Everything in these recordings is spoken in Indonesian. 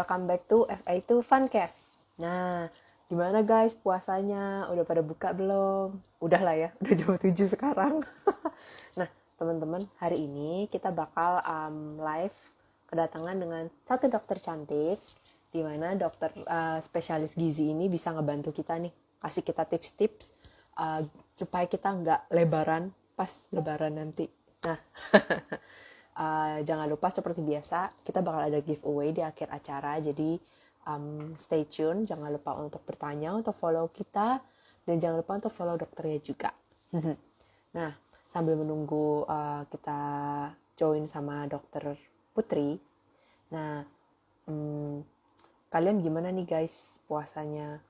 welcome back to FA2 Funcast. Nah, gimana guys puasanya? Udah pada buka belum? Udah lah ya, udah jam 7 sekarang. Nah, teman-teman, hari ini kita bakal live kedatangan dengan satu dokter cantik, di mana dokter spesialis gizi ini bisa ngebantu kita nih, kasih kita tips-tips supaya kita nggak lebaran pas lebaran nanti. Nah, jangan lupa seperti biasa kita bakal ada giveaway di akhir acara, jadi stay tune, jangan lupa untuk bertanya, untuk follow kita, dan jangan lupa untuk follow dokternya juga. Nah, sambil menunggu kita join sama dokter Putri, nah kalian gimana nih guys puasanya?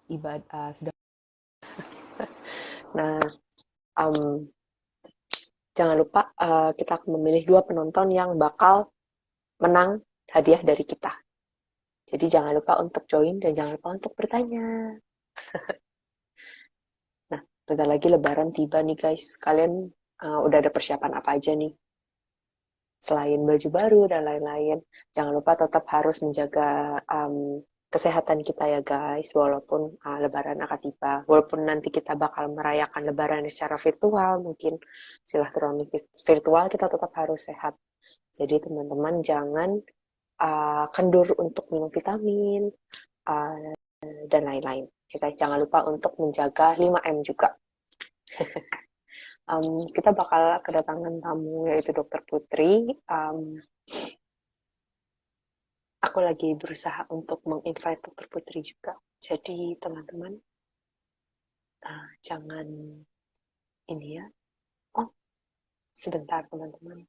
Sudah. Nah, jangan lupa kita akan memilih 2 penonton yang bakal menang hadiah dari kita. Jadi jangan lupa untuk join dan jangan lupa untuk bertanya. Nah, bentar lagi lebaran tiba nih guys. Kalian udah ada persiapan apa aja nih? Selain baju baru dan lain-lain. Jangan lupa tetap harus menjaga kesehatan kita ya guys. Walaupun lebaran akan tiba. Walaupun nanti kita bakal merayakan lebaran secara virtual. Mungkin silaturahmi virtual, kita tetap harus sehat. Jadi teman-teman jangan kendur untuk minum vitamin dan lain-lain. Jangan lupa untuk menjaga 5M juga. Kita bakal kedatangan tamu yaitu Dokter Putri. Aku lagi berusaha untuk menginvite Dokter Putri juga. Jadi teman-teman jangan ini ya. Oh, sebentar teman-teman.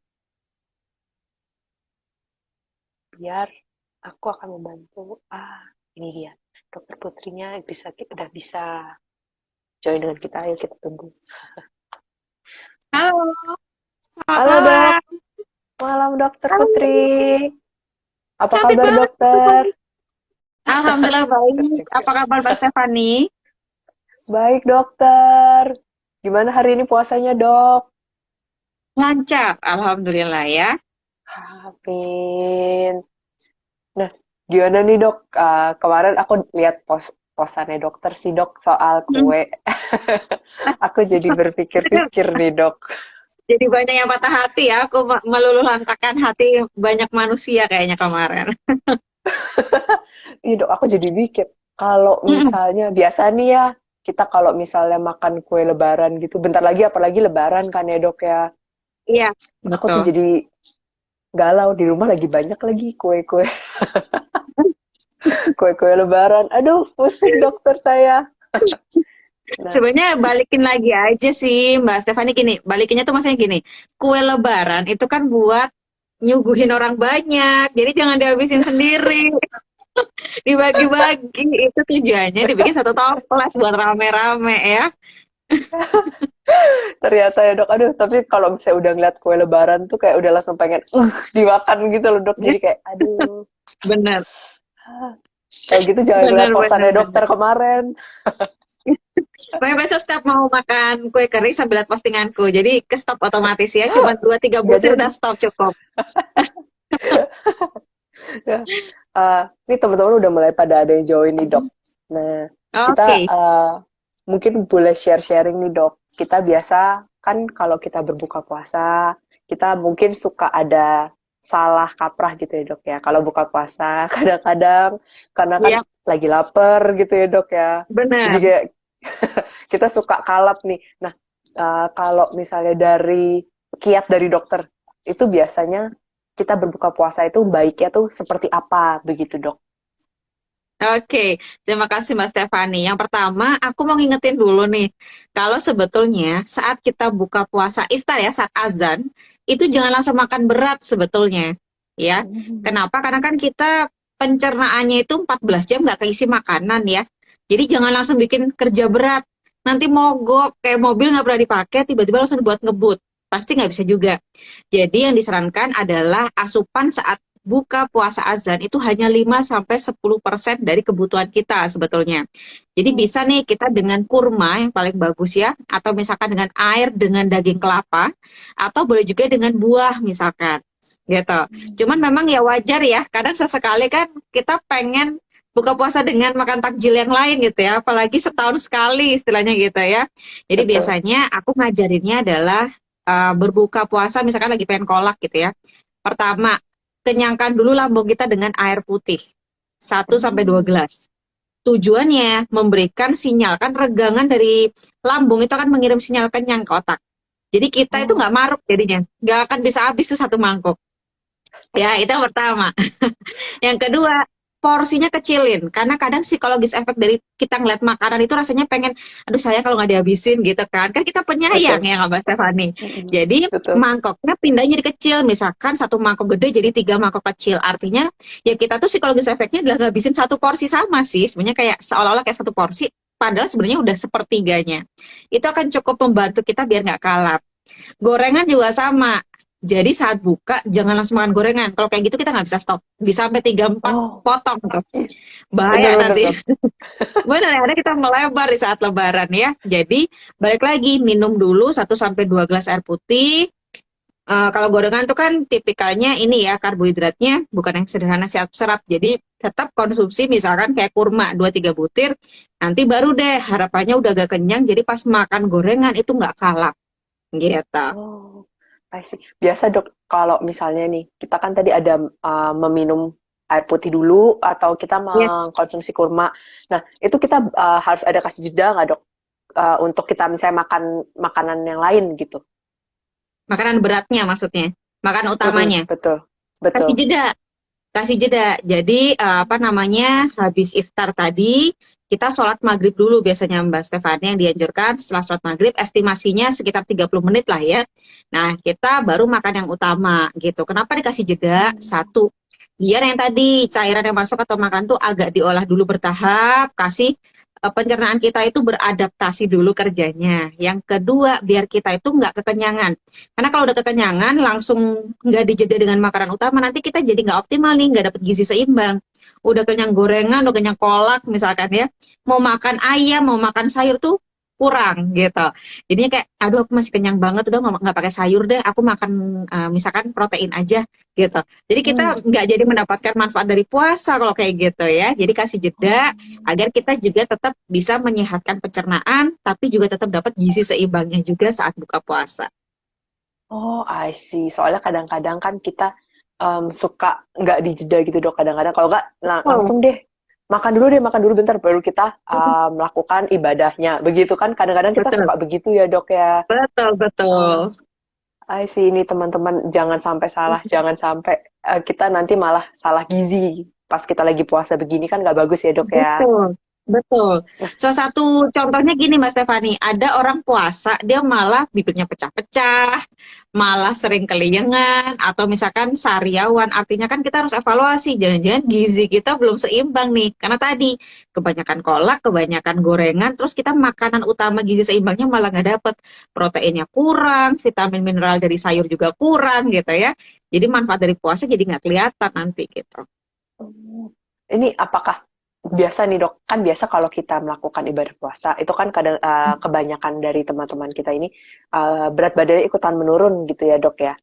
Biar aku akan membantu. Ini dia. Dokter Putrinya udah bisa join dengan kita. Ayo kita tunggu. Halo. Halo dok. Malam Dokter Putri. Apa Cantik kabar banget. dokter? Alhamdulillah baik. Apa kabar Mbak Stefani? Baik dokter. Gimana hari ini puasanya dok? Lancar, alhamdulillah ya. Amin. Nah, gimana nih dok? Kemarin aku lihat posannya dokter sih dok soal kue. Aku jadi berpikir-pikir nih dok. Jadi banyak yang patah hati ya. Aku meluluh lantakan hati banyak manusia kayaknya kemarin. Iya dok, aku jadi mikir. Kalau misalnya biasa nih ya, kita kalau misalnya makan kue lebaran gitu, bentar lagi apalagi lebaran kan ya dok ya. Iya, Aku tuh betul. jadi galau, di rumah lagi banyak lagi kue-kue. Kue-kue lebaran. Aduh, pusing dokter saya. Nah, Sebenarnya balikin lagi aja sih Mbak Stefani gini. Balikinnya tuh maksudnya gini. Kue lebaran itu kan buat nyuguhin orang banyak. Jadi jangan dihabisin sendiri. Dibagi-bagi. Itu tujuannya dibikin satu toples buat rame-rame ya. ternyata ya dok, aduh, tapi kalau misalnya udah ngeliat kue lebaran tuh kayak udah langsung pengen dimakan gitu loh dok. Jadi kayak, aduh, Bener. kayak gitu jangan ngeliat Bener, posannya bener, dokter bener. kemarin. Pokoknya besok setiap mau makan kue kering sambil lihat postinganku. Jadi ke stop otomatis ya. Cuma 2-3 Nggak butir jadi. udah stop cukup. Ya. Ini teman-teman udah mulai pada ada yang join nih dok. Nah, kita Oke. mungkin boleh share-sharing nih dok. Kita biasa kan kalau kita berbuka puasa, kita mungkin suka ada salah kaprah gitu ya dok ya. Kalau buka puasa kadang-kadang karena kan Ya, lagi lapar gitu ya dok ya. Jadi benar. kayak kita suka kalap nih. Nah, kalau misalnya dari kiat dari dokter, itu biasanya kita berbuka puasa itu baiknya tuh seperti apa begitu dok? Oke, terima kasih Mbak Stefani. Yang pertama, aku mau ngingetin dulu nih, kalau sebetulnya saat kita buka puasa iftar ya, saat azan, itu jangan langsung makan berat sebetulnya, ya. Kenapa? Karena kan kita pencernaannya itu 14 jam nggak keisi makanan ya. Jadi jangan langsung bikin kerja berat. Nanti mogok, kayak mobil nggak pernah dipakai, tiba-tiba langsung dibuat ngebut. Pasti nggak bisa juga. Jadi yang disarankan adalah asupan saat buka puasa azan itu hanya 5-10% dari kebutuhan kita sebetulnya. Jadi bisa nih kita dengan kurma yang paling bagus ya, atau misalkan dengan air dengan daging kelapa, atau boleh juga dengan buah misalkan. gitu. Cuman memang ya wajar ya, kadang sesekali kan kita pengen buka puasa dengan makan takjil yang lain gitu ya, apalagi setahun sekali istilahnya gitu ya. Jadi Betul. biasanya aku ngajarinnya adalah berbuka puasa misalkan lagi pengen kolak gitu ya. Pertama, kenyangkan dulu lambung kita dengan air putih 1 sampai 2 Hmm. gelas. Tujuannya memberikan sinyal, kan regangan dari lambung itu akan mengirim sinyal kenyang ke otak. Jadi kita itu nggak Oh. maruk jadinya, nggak akan bisa habis tuh 1 mangkuk. Ya, itu yang pertama. Yang kedua, porsinya kecilin. Karena kadang psikologis efek dari kita ngeliat makanan itu rasanya pengen, aduh sayang kalau nggak dihabisin gitu kan. Kan kita penyayang Betul. ya nggak Mbak Stefani. Mm-mm. Jadi Betul. mangkoknya pindahin jadi kecil. Misalkan 1 mangkok gede jadi 3 mangkok kecil. Artinya ya kita tuh psikologis efeknya adalah ngabisin 1 porsi sama sih. Sebenarnya kayak seolah-olah kayak 1 porsi. Padahal sebenarnya udah sepertiganya. Itu akan cukup membantu kita biar nggak kalap. Gorengan juga sama. Jadi saat buka jangan langsung makan gorengan. Kalau kayak gitu kita nggak bisa stop. Bisa sampai 3 4 Oh. potong tuh. Ih, Bahaya bener-bener nanti. dok. Benar ya, ada kita melebar di saat lebaran ya. Jadi balik lagi minum dulu 1 sampai 2 gelas air putih. Kalau gorengan tuh kan tipikalnya ini ya karbohidratnya bukan yang sederhana serap. Jadi tetap konsumsi misalkan kayak kurma 2 3 butir. Nanti baru deh harapannya udah agak kenyang. Jadi pas makan gorengan itu nggak kalap gitu. Oh, I see. Biasa dok, kalau misalnya nih, kita kan tadi ada meminum air putih dulu atau kita Yes. mengkonsumsi kurma. Nah, itu kita harus ada kasih jeda nggak dok? Untuk kita misalnya makan makanan yang lain gitu. Makanan beratnya maksudnya, makan Mm-mm, utamanya. betul, Kasih betul. jeda, kasih jeda. Jadi apa namanya, habis iftar tadi kita sholat maghrib dulu biasanya Mbak Stefani yang dianjurkan setelah sholat maghrib estimasinya sekitar 30 menit lah ya. Nah kita baru makan yang utama gitu. Kenapa dikasih jeda? Hmm. Satu, biar yang tadi cairan yang masuk atau makan tuh agak diolah dulu bertahap, kasih pencernaan kita itu beradaptasi dulu kerjanya. Yang kedua, biar kita itu nggak kekenyangan. Karena kalau udah kekenyangan, langsung nggak dijeda dengan makanan utama, nanti kita jadi nggak optimal nih, nggak dapet gizi seimbang. Udah kenyang gorengan, udah kenyang kolak misalkan ya, mau makan ayam, mau makan sayur tuh kurang gitu. Jadinya kayak, aduh aku masih kenyang banget, udah nggak pakai sayur deh, aku makan misalkan protein aja gitu. Jadi kita Hmm. nggak jadi mendapatkan manfaat dari puasa kalau kayak gitu ya. Jadi kasih jeda Oh. agar kita juga tetap bisa menyehatkan pencernaan, tapi juga tetap dapat gizi seimbangnya juga saat buka puasa. Oh, I see. Soalnya kadang-kadang kan kita suka nggak dijeda gitu dok. Kadang-kadang kalau nggak Oh, langsung deh, makan dulu bentar baru kita melakukan ibadahnya. Begitu kan? Kadang-kadang kita betul, suka begitu ya dok ya. betul, Oh, betul. I see. Ini teman-teman jangan sampai salah, jangan sampai kita nanti malah salah gizi pas kita lagi puasa begini kan nggak bagus ya dok ya. Betul, betul. Nah, Salah satu contohnya gini Mas Stefani, ada orang puasa dia malah bibirnya pecah-pecah, malah sering keliengan, atau misalkan sariawan. Artinya kan kita harus evaluasi, jangan-jangan gizi kita belum seimbang nih. Karena tadi kebanyakan kolak, kebanyakan gorengan, terus kita makanan utama gizi seimbangnya malah nggak dapet. Proteinnya kurang, vitamin mineral dari sayur juga kurang gitu ya. Jadi manfaat dari puasa jadi nggak kelihatan nanti gitu. ini apakah biasa nih dok? Kan biasa kalau kita melakukan ibadah puasa itu kan kadang kebanyakan dari teman-teman kita ini berat badannya ikutan menurun gitu ya dok ya.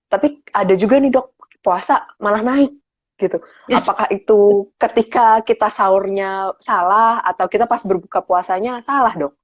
Tapi ada juga nih dok puasa malah naik gitu. Apakah itu ketika kita sahurnya salah atau kita pas berbuka puasanya salah dok?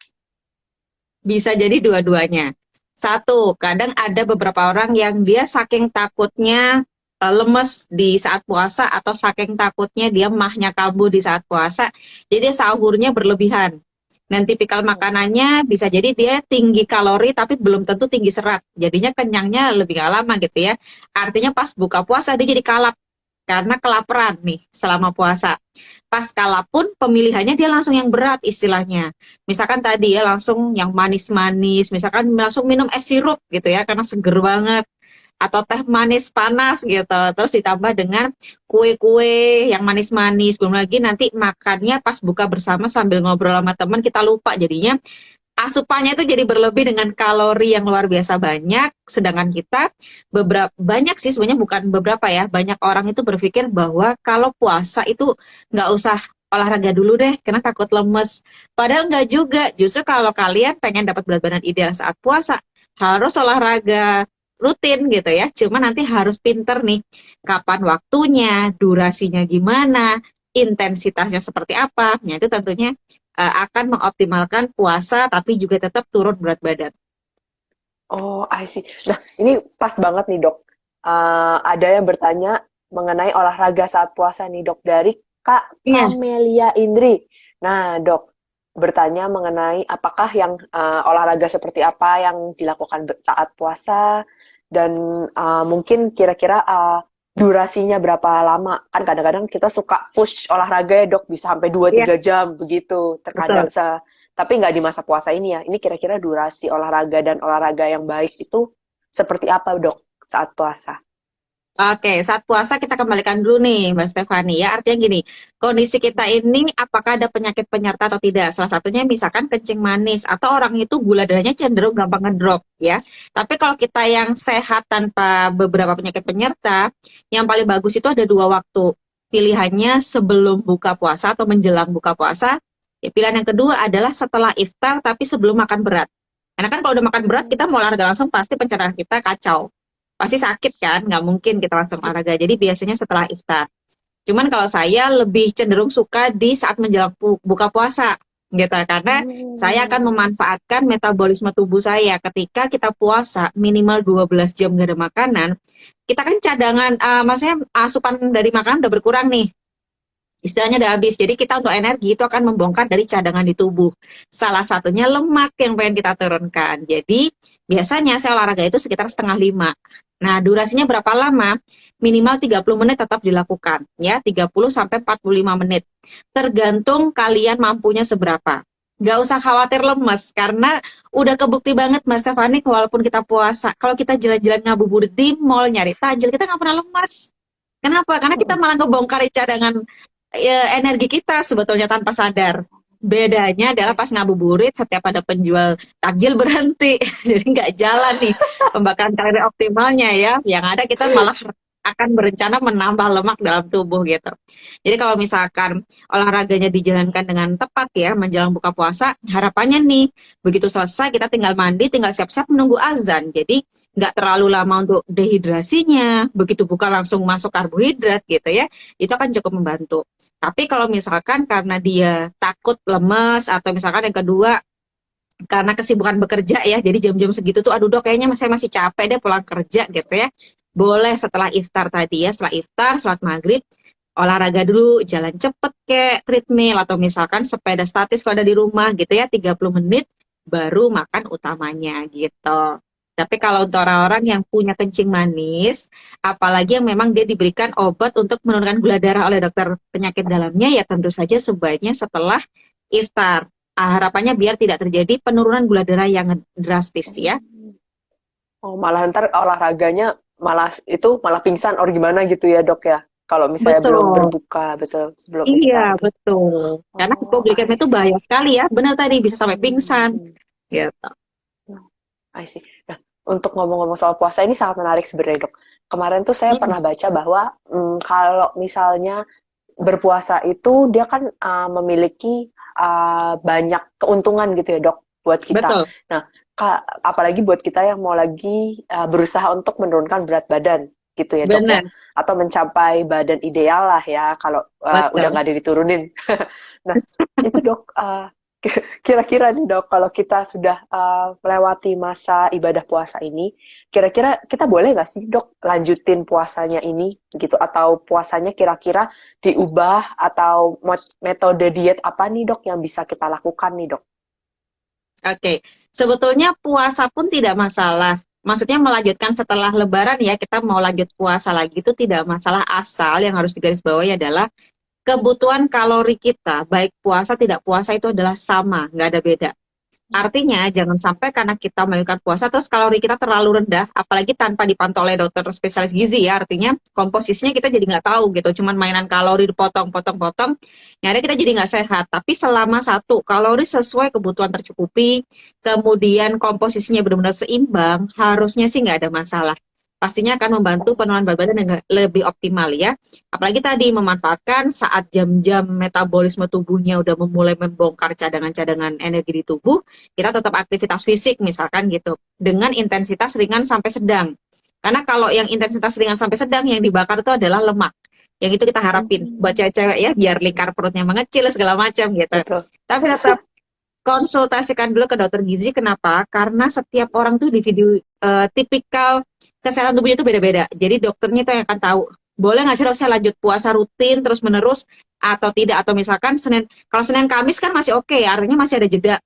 Bisa jadi dua-duanya. Satu, kadang ada beberapa orang yang dia saking takutnya lemes di saat puasa atau saking takutnya dia mahnya kambuh di saat puasa, jadi dia sahurnya berlebihan. Dan tipikal makanannya bisa jadi dia tinggi kalori tapi belum tentu tinggi serat. Jadinya kenyangnya lebih gak lama gitu ya. Artinya pas buka puasa dia jadi kalap karena kelaparan nih selama puasa. Pas kala pun pemilihannya dia langsung yang berat istilahnya. Misalkan tadi ya langsung yang manis-manis, misalkan langsung minum es sirup gitu ya karena seger banget. Atau teh manis panas gitu. Terus ditambah dengan kue-kue yang manis-manis. Belum lagi nanti makannya pas buka bersama sambil ngobrol sama teman kita lupa jadinya asupannya itu jadi berlebih dengan kalori yang luar biasa banyak, sedangkan kita beberapa banyak sih sebenarnya bukan beberapa ya, banyak orang itu berpikir bahwa kalau puasa itu nggak usah olahraga dulu deh, karena takut lemes. Padahal nggak juga, justru kalau kalian pengen dapat berat badan ideal saat puasa, harus olahraga rutin gitu ya. Cuma nanti harus pinter nih, kapan waktunya, durasinya gimana, intensitasnya seperti apa. Nah, itu tentunya akan mengoptimalkan puasa tapi juga tetap turun berat badan. Oh, I see. Nah, ini pas banget nih, Dok. Ada yang bertanya mengenai olahraga saat puasa nih, Dok, dari Kak Iya, Kamelia Indri. Nah, Dok, bertanya mengenai apakah yang olahraga seperti apa yang dilakukan saat puasa dan mungkin kira-kira durasinya berapa lama. Kan kadang-kadang kita suka push olahraga ya, Dok, bisa sampai dua iya, tiga jam begitu. Terkadang betul. tapi nggak di masa puasa ini ya. Ini kira-kira durasi olahraga dan olahraga yang baik itu seperti apa, Dok, saat puasa? Oke, saat puasa kita kembalikan dulu nih, Mbak Stefani ya. Artinya gini, kondisi kita ini apakah ada penyakit penyerta atau tidak? Salah satunya misalkan kencing manis atau orang itu gula darahnya cenderung gampang ngedrop ya. Tapi kalau kita yang sehat tanpa beberapa penyakit penyerta, yang paling bagus itu ada dua waktu. Pilihannya sebelum buka puasa atau menjelang buka puasa. Ya, pilihan yang kedua adalah setelah iftar tapi sebelum makan berat. Karena kan kalau udah makan berat, kita mau olahraga langsung pasti pencernaan kita kacau, pasti sakit kan, nggak mungkin kita langsung olahraga. Jadi biasanya setelah iftar. Cuman kalau saya lebih cenderung suka di saat menjelang buka puasa gitu, karena saya akan Hmm. memanfaatkan metabolisme tubuh saya. Ketika kita puasa minimal 12 jam gak ada makanan, kita kan cadangan, maksudnya asupan dari makanan udah berkurang nih, istilahnya udah habis. Jadi kita untuk energi itu akan membongkar dari cadangan di tubuh. Salah satunya lemak yang pengen kita turunkan. Jadi biasanya saya olahraga itu sekitar setengah lima. Nah, durasinya berapa lama? Minimal 30 menit tetap dilakukan. Ya, 30 sampai 45 menit. Tergantung kalian mampunya seberapa. Gak usah khawatir lemes, karena udah kebukti banget Mas Stefani, walaupun kita puasa, kalau kita jalan-jalan ngabuburit di mall nyari tajil, kita nggak pernah lemes. Kenapa? Karena kita malah ngebongkar cadangan energi kita sebetulnya tanpa sadar. Bedanya adalah pas ngabuburit, setiap ada penjual takjil berhenti, jadi nggak jalan nih pembakaran kalori optimalnya ya. Yang ada kita malah akan berencana menambah lemak dalam tubuh gitu. Jadi kalau misalkan olahraganya dijalankan dengan tepat ya menjelang buka puasa, harapannya nih begitu selesai kita tinggal mandi, tinggal siap-siap menunggu azan. Jadi nggak terlalu lama untuk dehidrasinya, begitu buka langsung masuk karbohidrat gitu ya, itu akan cukup membantu. Tapi kalau misalkan karena dia takut lemes atau misalkan yang kedua karena kesibukan bekerja ya, jadi jam-jam segitu tuh aduh dok kayaknya saya masih capek deh pulang kerja gitu ya. Boleh setelah iftar tadi ya, setelah iftar, sholat maghrib, olahraga dulu, jalan cepet kayak treadmill atau misalkan sepeda statis kalau ada di rumah gitu ya, 30 menit baru makan utamanya gitu. Tapi kalau untuk orang-orang yang punya kencing manis, apalagi yang memang dia diberikan obat untuk menurunkan gula darah oleh dokter penyakit dalamnya, ya tentu saja sebaiknya setelah iftar. Harapannya biar tidak terjadi penurunan gula darah yang drastis ya. Oh, malah ntar olahraganya malah pingsan or gimana gitu ya, Dok ya. Kalau misalnya belum Betul. berbuka, betul, sebelum Iya, iftar. betul. Karena Oh, hipoglikemia I itu bahaya see. sekali ya. Benar tadi bisa sampai pingsan Hmm. gitu. I see. Nah, untuk ngomong-ngomong soal puasa ini sangat menarik sebenarnya, Dok. Kemarin tuh saya Hmm, pernah baca bahwa kalau misalnya berpuasa itu dia kan memiliki banyak keuntungan gitu ya, Dok, buat kita. betul. Nah, apalagi buat kita yang mau lagi berusaha untuk menurunkan berat badan gitu ya, Dok ya, Benar, atau mencapai badan ideal lah ya kalau udah betul. nggak ada diturunin. Nah, itu Dok, kira-kira nih Dok, kalau kita sudah melewati masa ibadah puasa ini, kira-kira kita boleh nggak sih Dok lanjutin puasanya ini gitu, atau puasanya kira-kira diubah, atau metode diet apa nih Dok yang bisa kita lakukan nih Dok? Oke, sebetulnya puasa pun tidak masalah. Maksudnya melanjutkan setelah Lebaran ya, kita mau lanjut puasa lagi itu tidak masalah, asal yang harus digarisbawahi adalah kebutuhan kalori kita, baik puasa tidak puasa itu adalah sama, nggak ada beda. Artinya jangan sampai karena kita melakukan puasa terus kalori kita terlalu rendah, apalagi tanpa dipantau oleh dokter spesialis gizi ya. Artinya komposisinya kita jadi nggak tahu gitu, cuman mainan kalori dipotong-potong-potong, yang ada kita jadi nggak sehat. Tapi selama satu kalori sesuai kebutuhan tercukupi, kemudian komposisinya benar-benar seimbang, harusnya sih nggak ada masalah. Pastinya akan membantu penurunan berat badan yang lebih optimal ya. Apalagi tadi memanfaatkan saat jam-jam metabolisme tubuhnya udah memulai membongkar cadangan-cadangan energi di tubuh, kita tetap aktivitas fisik misalkan gitu dengan intensitas ringan sampai sedang. Karena kalau yang intensitas ringan sampai sedang yang dibakar itu adalah lemak. Yang itu kita harapin buat cewek-cewek ya, biar lingkar perutnya mengecil segala macam gitu. Betul. Tapi tetap konsultasikan dulu ke dokter gizi. Kenapa? Karena setiap orang tuh tipikal kesehatan tubuhnya itu beda-beda. Jadi dokternya itu yang akan tahu. Boleh nggak sih dok saya lanjut puasa rutin terus menerus atau tidak? Atau misalkan kalau Senin Kamis kan masih oke, artinya masih ada jeda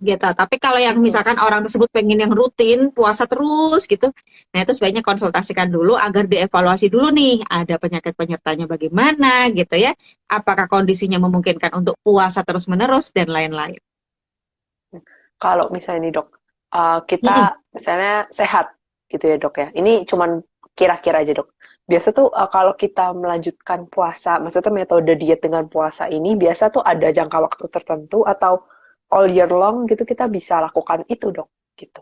gitu. Tapi kalau yang Betul. misalkan orang tersebut pengen yang rutin puasa terus gitu, nah itu sebaiknya konsultasikan dulu agar dievaluasi dulu nih, ada penyakit penyertanya bagaimana gitu ya, apakah kondisinya memungkinkan untuk puasa terus menerus dan lain-lain. Kalau misalnya nih dok, kita Mm-mm. misalnya sehat gitu ya dok ya. Ini cuman kira-kira aja dok. Biasa tuh kalau kita melanjutkan puasa, maksudnya metode diet dengan puasa ini biasa tuh ada jangka waktu tertentu atau all year long gitu kita bisa lakukan itu dok gitu.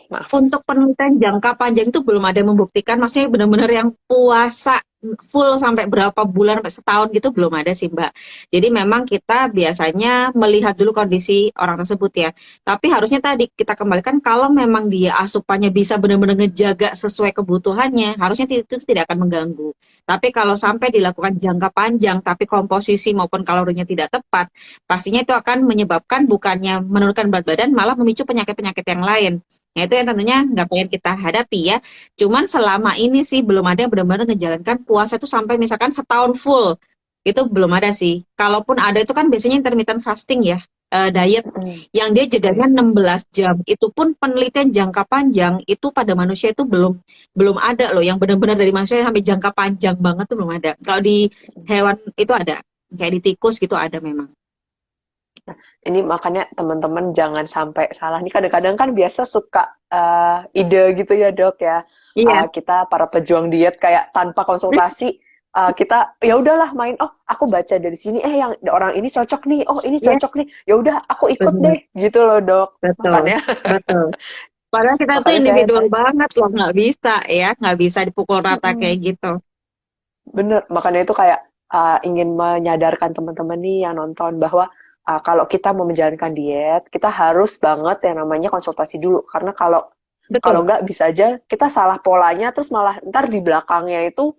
Maaf. Untuk penelitian jangka panjang itu belum ada yang membuktikan, maksudnya benar-benar yang puasa full sampai berapa bulan, sampai setahun gitu belum ada sih Mbak. Jadi memang kita biasanya melihat dulu kondisi orang tersebut ya. Tapi harusnya tadi kita kembalikan kalau memang dia asupannya bisa benar-benar ngejaga sesuai kebutuhannya, harusnya itu tidak akan mengganggu. Tapi kalau sampai dilakukan jangka panjang, tapi komposisi maupun kalorinya tidak tepat, pastinya itu akan menyebabkan bukannya menurunkan berat badan, malah memicu penyakit-penyakit yang lain. Nah, itu yang tentunya nggak pengen kita hadapi ya. Cuman selama ini sih belum ada yang benar-benar menjalankan puasa itu sampai misalkan setahun full. Itu belum ada sih. Kalaupun ada itu kan biasanya intermittent fasting ya, diet Mm-mm. yang dia jedanya 16 jam. Itu pun penelitian jangka panjang itu pada manusia itu belum belum ada loh yang benar-benar dari manusia sampai jangka panjang banget tuh belum ada. Kalau di hewan itu ada. Kayak di tikus gitu ada memang. Ini makanya teman-teman jangan sampai salah nih. Kadang-kadang kan biasa suka ide gitu ya dok ya. Iya, Kita para pejuang diet kayak tanpa konsultasi kita ya udahlah main. Oh aku baca dari sini. Yang orang ini cocok nih. Oh ini cocok yes, nih. Ya udah aku ikut benar, deh gitu loh dok. betul, Makanya betul. Padahal kita tuh makanya saya individual tanya. banget loh, nggak bisa ya, nggak bisa dipukul rata kayak Mm-mm. gitu. Bener, makanya itu kayak ingin menyadarkan teman-teman nih yang nonton bahwa kalau kita mau menjalankan diet, kita harus banget yang namanya konsultasi dulu. Karena kalau kalau Betul, nggak bisa aja kita salah polanya, terus malah ntar di belakangnya itu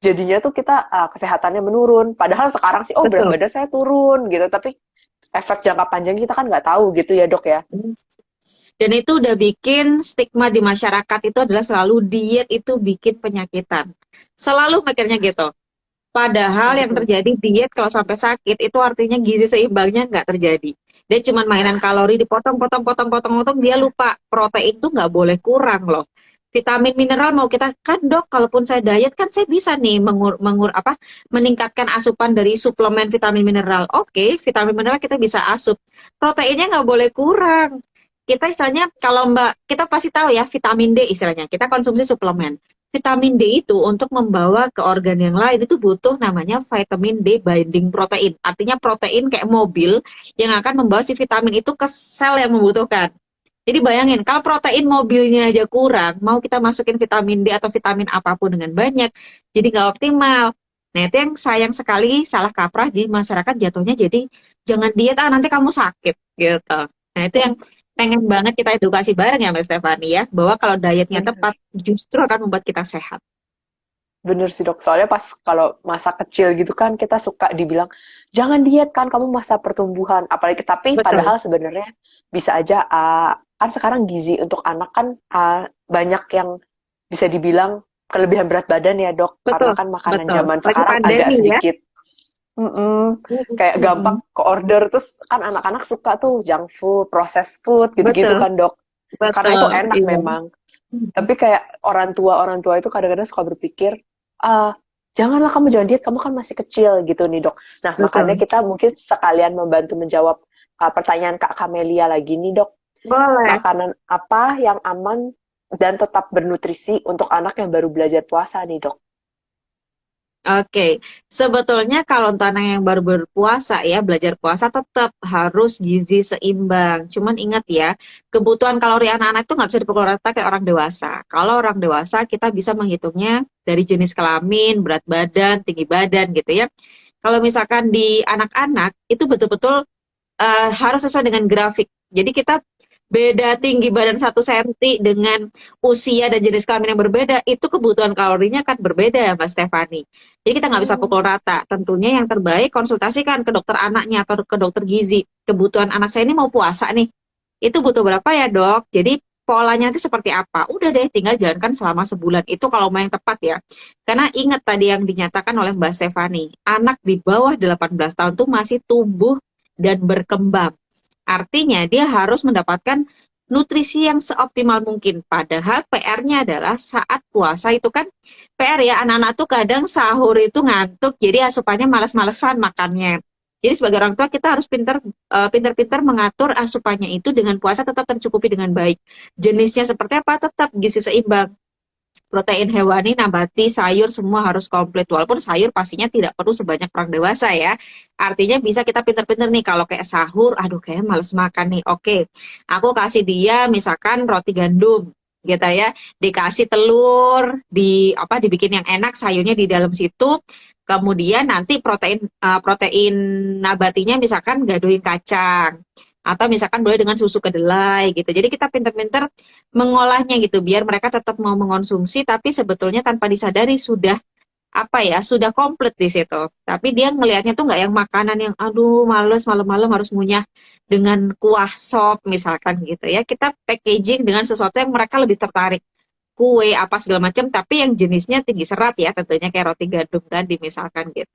jadinya tuh kita kesehatannya menurun. Padahal sekarang sih, oh berat betul. badan saya turun gitu, tapi efek jangka panjang kita kan nggak tahu gitu ya dok ya. Dan itu udah bikin stigma di masyarakat itu adalah selalu diet itu bikin penyakitan. Selalu mikirnya gitu. Padahal yang Mm-mm. terjadi diet kalau sampai sakit itu artinya gizi seimbangnya nggak terjadi. Dia cuma mainan kalori dipotong, potong, potong, potong, potong. Dia lupa protein tuh nggak boleh kurang loh. Vitamin mineral mau kita kan dok, kalaupun saya diet kan saya bisa nih meningkatkan asupan dari suplemen vitamin mineral. Oke, vitamin mineral kita bisa asup. Proteinnya nggak boleh kurang. Kita istilahnya kalau Mbak kita pasti tahu ya vitamin D istilahnya. Kita konsumsi suplemen. Vitamin D itu untuk membawa ke organ yang lain itu butuh namanya vitamin D binding protein. Artinya protein kayak mobil yang akan membawa si vitamin itu ke sel yang membutuhkan. Jadi bayangin, kalau protein mobilnya aja kurang, mau kita masukin vitamin D atau vitamin apapun dengan banyak, jadi nggak optimal. Nah, itu yang sayang sekali salah kaprah di masyarakat jatuhnya jadi jangan diet nanti kamu sakit gitu. Nah, itu yang pengen banget kita edukasi bareng ya Mbak Stefani ya, bahwa kalau dietnya Bener. tepat justru akan membuat kita sehat. Bener sih dok, soalnya pas kalau masa kecil gitu kan kita suka dibilang jangan diet kan kamu masa pertumbuhan, apalagi tapi Betul, padahal sebenarnya bisa aja kan sekarang gizi untuk anak kan banyak yang bisa dibilang kelebihan berat badan ya dok, betul, karena kan makanan betul. zaman Lagi sekarang agak pandemi ya. sedikit kayak gampang Mm-mm. ke order, terus kan anak-anak suka tuh junk food, processed food gitu-gitu Betul, kan dok, karena itu betul, enak iya. memang. Tapi kayak orang tua itu kadang-kadang suka berpikir, ah, janganlah kamu jangan diet, kamu kan masih kecil gitu nih dok. Nah makanya Betul. kita mungkin sekalian membantu menjawab pertanyaan Kak Kamelia lagi nih dok. Boleh. Makanan apa yang aman dan tetap bernutrisi untuk anak yang baru belajar puasa nih dok? Oke, sebetulnya kalau untuk anak yang baru berpuasa ya, belajar puasa tetap harus gizi seimbang. Cuman ingat ya, kebutuhan kalori anak-anak itu nggak bisa dipukul rata kayak orang dewasa. Kalau orang dewasa kita bisa menghitungnya dari jenis kelamin, berat badan, tinggi badan gitu ya. Kalau misalkan di anak-anak itu betul-betul harus sesuai dengan grafik. Jadi kita beda tinggi badan 1 senti dengan usia dan jenis kelamin yang berbeda, itu kebutuhan kalorinya kan berbeda ya Mbak Stefani. Jadi kita nggak bisa Hmm. pukul rata. Tentunya yang terbaik konsultasikan ke dokter anaknya atau ke dokter gizi. Kebutuhan anak saya ini mau puasa nih. Itu butuh berapa ya dok? Jadi polanya nanti seperti apa? Udah deh, tinggal jalankan selama sebulan. Itu kalau mau yang tepat ya. Karena ingat tadi yang dinyatakan oleh Mbak Stefani, anak di bawah 18 tahun tuh masih tumbuh dan berkembang. Artinya dia harus mendapatkan nutrisi yang seoptimal mungkin. Padahal PR-nya adalah saat puasa itu kan PR ya, anak-anak tuh kadang sahur itu ngantuk, jadi asupannya males-malesan makannya. Jadi sebagai orang tua kita harus pintar-pintar mengatur asupannya itu dengan puasa tetap tercukupi dengan baik. Jenisnya seperti apa? Tetap gizi seimbang, protein hewani, nabati, sayur semua harus komplit. Walaupun sayur pastinya tidak perlu sebanyak orang dewasa ya. Artinya bisa kita pinter-pinter nih kalau kayak sahur, aduh kayak males makan nih. Oke, aku kasih dia misalkan roti gandum gitu ya. Dikasih telur, dibikin yang enak sayurnya di dalam situ. Kemudian nanti protein nabatinya misalkan gadoin kacang atau misalkan boleh dengan susu kedelai gitu. Jadi kita pinter-pinter mengolahnya gitu biar mereka tetap mau mengonsumsi tapi sebetulnya tanpa disadari sudah sudah komplit di situ. Tapi dia ngelihatnya tuh nggak yang makanan yang aduh males malam-malam harus ngunyah dengan kuah sop misalkan gitu ya. Kita packaging dengan sesuatu yang mereka lebih tertarik. Kue apa segala macam tapi yang jenisnya tinggi serat ya tentunya kayak roti gandum tadi misalkan gitu.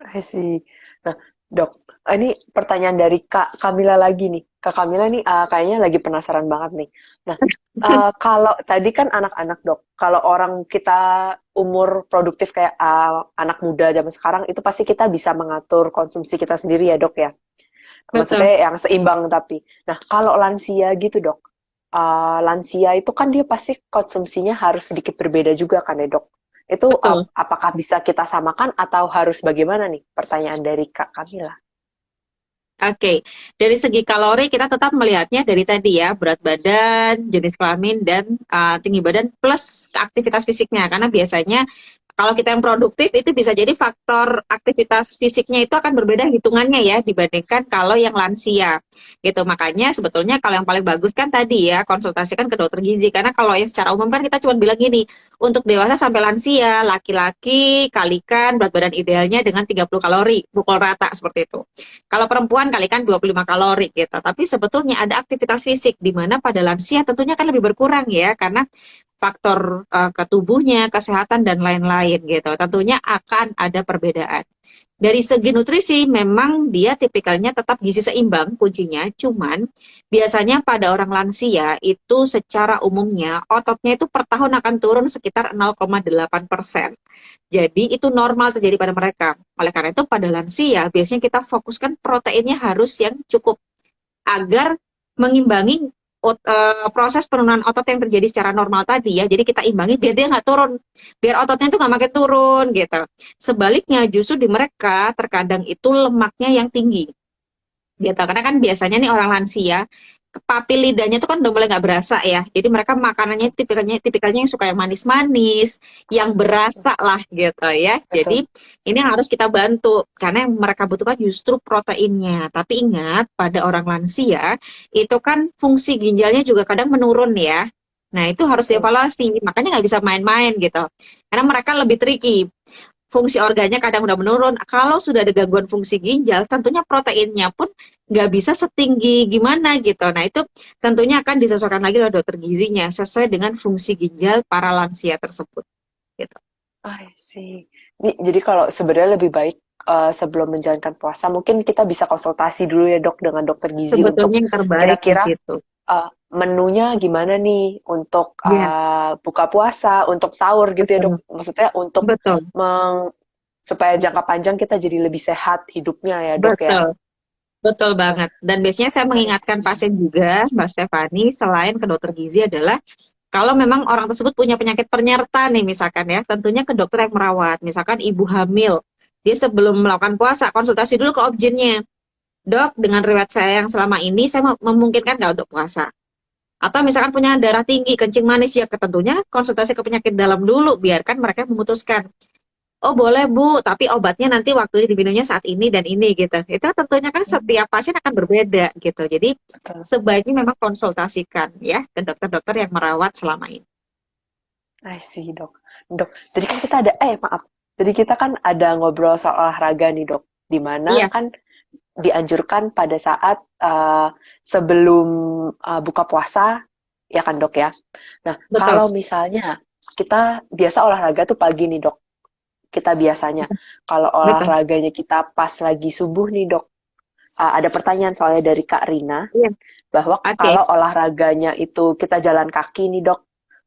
I see. Nah, Dok, ini pertanyaan dari Kak Kamila lagi nih. Kak Kamila nih kayaknya lagi penasaran banget nih. Nah, kalau tadi kan anak-anak, Dok. Kalau orang kita umur produktif kayak anak muda zaman sekarang, itu pasti kita bisa mengatur konsumsi kita sendiri ya, Dok ya. Betul, Maksudnya yang seimbang tapi. Nah, kalau lansia gitu, Dok. Lansia itu kan dia pasti konsumsinya harus sedikit berbeda juga kan ya, Dok? Itu betul. apakah bisa kita samakan atau harus bagaimana nih? Pertanyaan dari Kak Kamila. Oke, dari segi kalori kita tetap melihatnya dari tadi ya, berat badan, jenis kelamin, dan tinggi badan plus aktivitas fisiknya. Karena biasanya kalau kita yang produktif itu bisa jadi faktor aktivitas fisiknya itu akan berbeda hitungannya ya dibandingkan kalau yang lansia gitu. Makanya sebetulnya kalau yang paling bagus kan tadi ya konsultasikan ke dokter gizi karena kalau yang secara umum kan kita cuma bilang gini, untuk dewasa sampai lansia, laki-laki kalikan berat badan idealnya dengan 30 kalori, pukul rata seperti itu. Kalau perempuan kalikan 25 kalori gitu. Tapi sebetulnya ada aktivitas fisik di mana pada lansia tentunya kan lebih berkurang ya karena faktor ke tubuhnya, kesehatan dan lain-lain gitu. Tentunya akan ada perbedaan. Dari segi nutrisi memang dia tipikalnya tetap gizi seimbang kuncinya, cuman biasanya pada orang lansia itu secara umumnya ototnya itu per tahun akan turun sekitar 0,8%. Jadi itu normal terjadi pada mereka. Oleh karena itu pada lansia biasanya kita fokuskan proteinnya harus yang cukup agar mengimbangi proses penurunan otot yang terjadi secara normal tadi ya. Jadi kita imbangi biar dia nggak turun, biar ototnya itu nggak makin turun gitu. Sebaliknya justru di mereka terkadang itu lemaknya yang tinggi gitu. Karena kan biasanya nih orang lansia papil lidahnya tuh kan udah mulai nggak berasa ya. Jadi mereka makanannya tipikalnya yang suka yang manis-manis, yang berasa lah gitu ya. Betul. Jadi ini harus kita bantu karena yang mereka butuhkan justru proteinnya. Tapi ingat pada orang lansia itu kan fungsi ginjalnya juga kadang menurun ya. Nah itu harus Betul. dievaluasi. Makanya nggak bisa main-main gitu. Karena mereka lebih tricky fungsi organnya kadang udah menurun. Kalau sudah ada gangguan fungsi ginjal, tentunya proteinnya pun nggak bisa setinggi gimana gitu. Nah itu tentunya akan disesuaikan lagi oleh dokter gizinya sesuai dengan fungsi ginjal para lansia tersebut. Gitu. I see. Nih, jadi kalau sebenarnya lebih baik sebelum menjalankan puasa, mungkin kita bisa konsultasi dulu ya dok dengan dokter gizi Sebetulnya untuk yang terbaik kira-kira begitu. menunya gimana nih untuk Ya, buka puasa, untuk sahur gitu ya dok. betul. Maksudnya untuk Betul. supaya jangka panjang kita jadi lebih sehat hidupnya ya dok ya. Betul. Betul Nah, banget. Dan biasanya saya I mengingatkan see. pasien juga, Mbak Stefani, selain ke dokter gizi adalah kalau memang orang tersebut punya penyakit penyerta nih misalkan ya, tentunya ke dokter yang merawat. Misalkan ibu hamil, dia sebelum melakukan puasa konsultasi dulu ke objinnya. Dok, dengan riwayat saya yang selama ini saya memungkinkan nggak untuk puasa? Atau misalkan punya darah tinggi, kencing manis ya, tentunya konsultasi ke penyakit dalam dulu, biarkan mereka memutuskan. oh boleh Bu, tapi obatnya nanti waktunya diminumnya saat ini dan ini gitu. Itu tentunya kan Hmm, setiap pasien akan berbeda gitu. Jadi betul. sebaiknya memang konsultasikan ya ke dokter-dokter yang merawat selama ini. I see, Dok. Dok, jadi kan kita ada, maaf. Jadi kita kan ada ngobrol soal olahraga nih, Dok. Di mana Iya, kan dianjurkan pada saat sebelum buka puasa, ya kan, Dok ya. Nah, betul, kalau misalnya kita biasa olahraga tuh pagi nih, Dok. Kita biasanya. Kalau betul. olahraganya kita pas lagi subuh nih, Dok. Ada pertanyaan soalnya dari Kak Rina, Iya, bahwa oke. kalau olahraganya itu kita jalan kaki nih, Dok,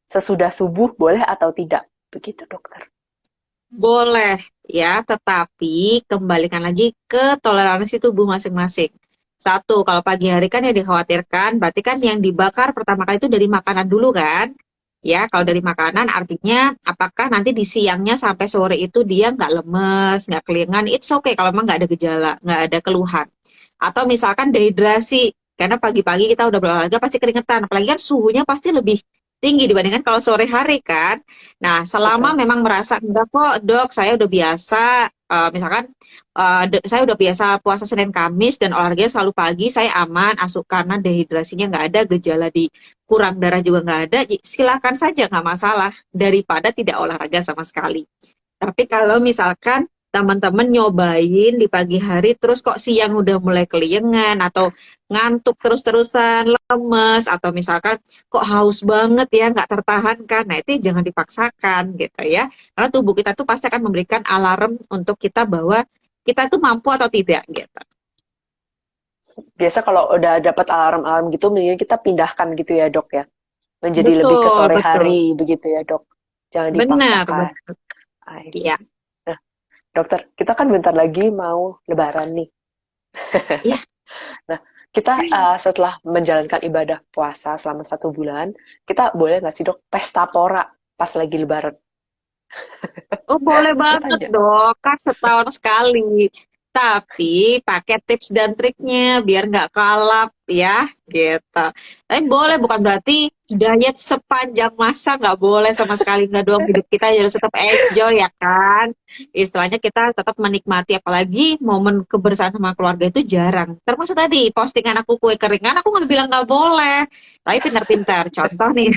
sesudah subuh boleh atau tidak? Begitu, dokter. Boleh ya, tetapi kembalikan lagi ke toleransi tubuh masing-masing. Satu, kalau pagi hari kan yang dikhawatirkan, berarti kan yang dibakar pertama kali itu dari makanan dulu kan? Ya, kalau dari makanan artinya apakah nanti di siangnya sampai sore itu dia nggak lemes, nggak kelingan, it's okay kalau memang nggak ada gejala, nggak ada keluhan. Atau misalkan dehidrasi, karena pagi-pagi kita udah berolahraga pasti keringetan, apalagi kan suhunya pasti lebih tinggi dibandingkan kalau sore hari kan. Nah, selama Betul. memang merasa enggak kok, Dok, saya udah biasa, misalkan saya udah biasa puasa Senin Kamis dan olahraganya selalu pagi, saya aman, asuh karena dehidrasinya nggak ada, gejala di kurang darah juga nggak ada, silakan saja nggak masalah daripada tidak olahraga sama sekali. Tapi kalau misalkan teman-teman nyobain di pagi hari terus kok siang udah mulai keliengan atau ngantuk terus-terusan, lemes atau misalkan kok haus banget ya nggak tertahankan, nah itu jangan dipaksakan gitu ya. Karena tubuh kita tuh pasti akan memberikan alarm untuk kita bahwa kita tuh mampu atau tidak gitu. Biasa kalau udah dapat alarm-alarm gitu, mendingan kita pindahkan gitu ya, dok ya. Menjadi lebih ke Betul, sore betul. hari begitu ya, dok. Jangan Benar, dipaksakan. benar. I Iya. see. Nah, dokter, kita kan bentar lagi mau lebaran nih. Iya. Nah, kita setelah menjalankan ibadah puasa selama 1 bulan, kita boleh nggak sih, dok, pesta pora pas lagi lebaran? Oh, boleh banget Bertanya. dong, kan setahun sekali. Tapi pakai tips dan triknya biar nggak kalap ya, gitu. Tapi boleh, bukan berarti diet sepanjang masa nggak boleh sama sekali nggak dong. Hidup kita harus tetap enjoy ya kan. Istilahnya kita tetap menikmati, apalagi momen kebersamaan sama keluarga itu jarang. Termasuk tadi postingan aku kue keringan, aku nggak bilang nggak boleh. Tapi pintar-pintar. Contoh nih,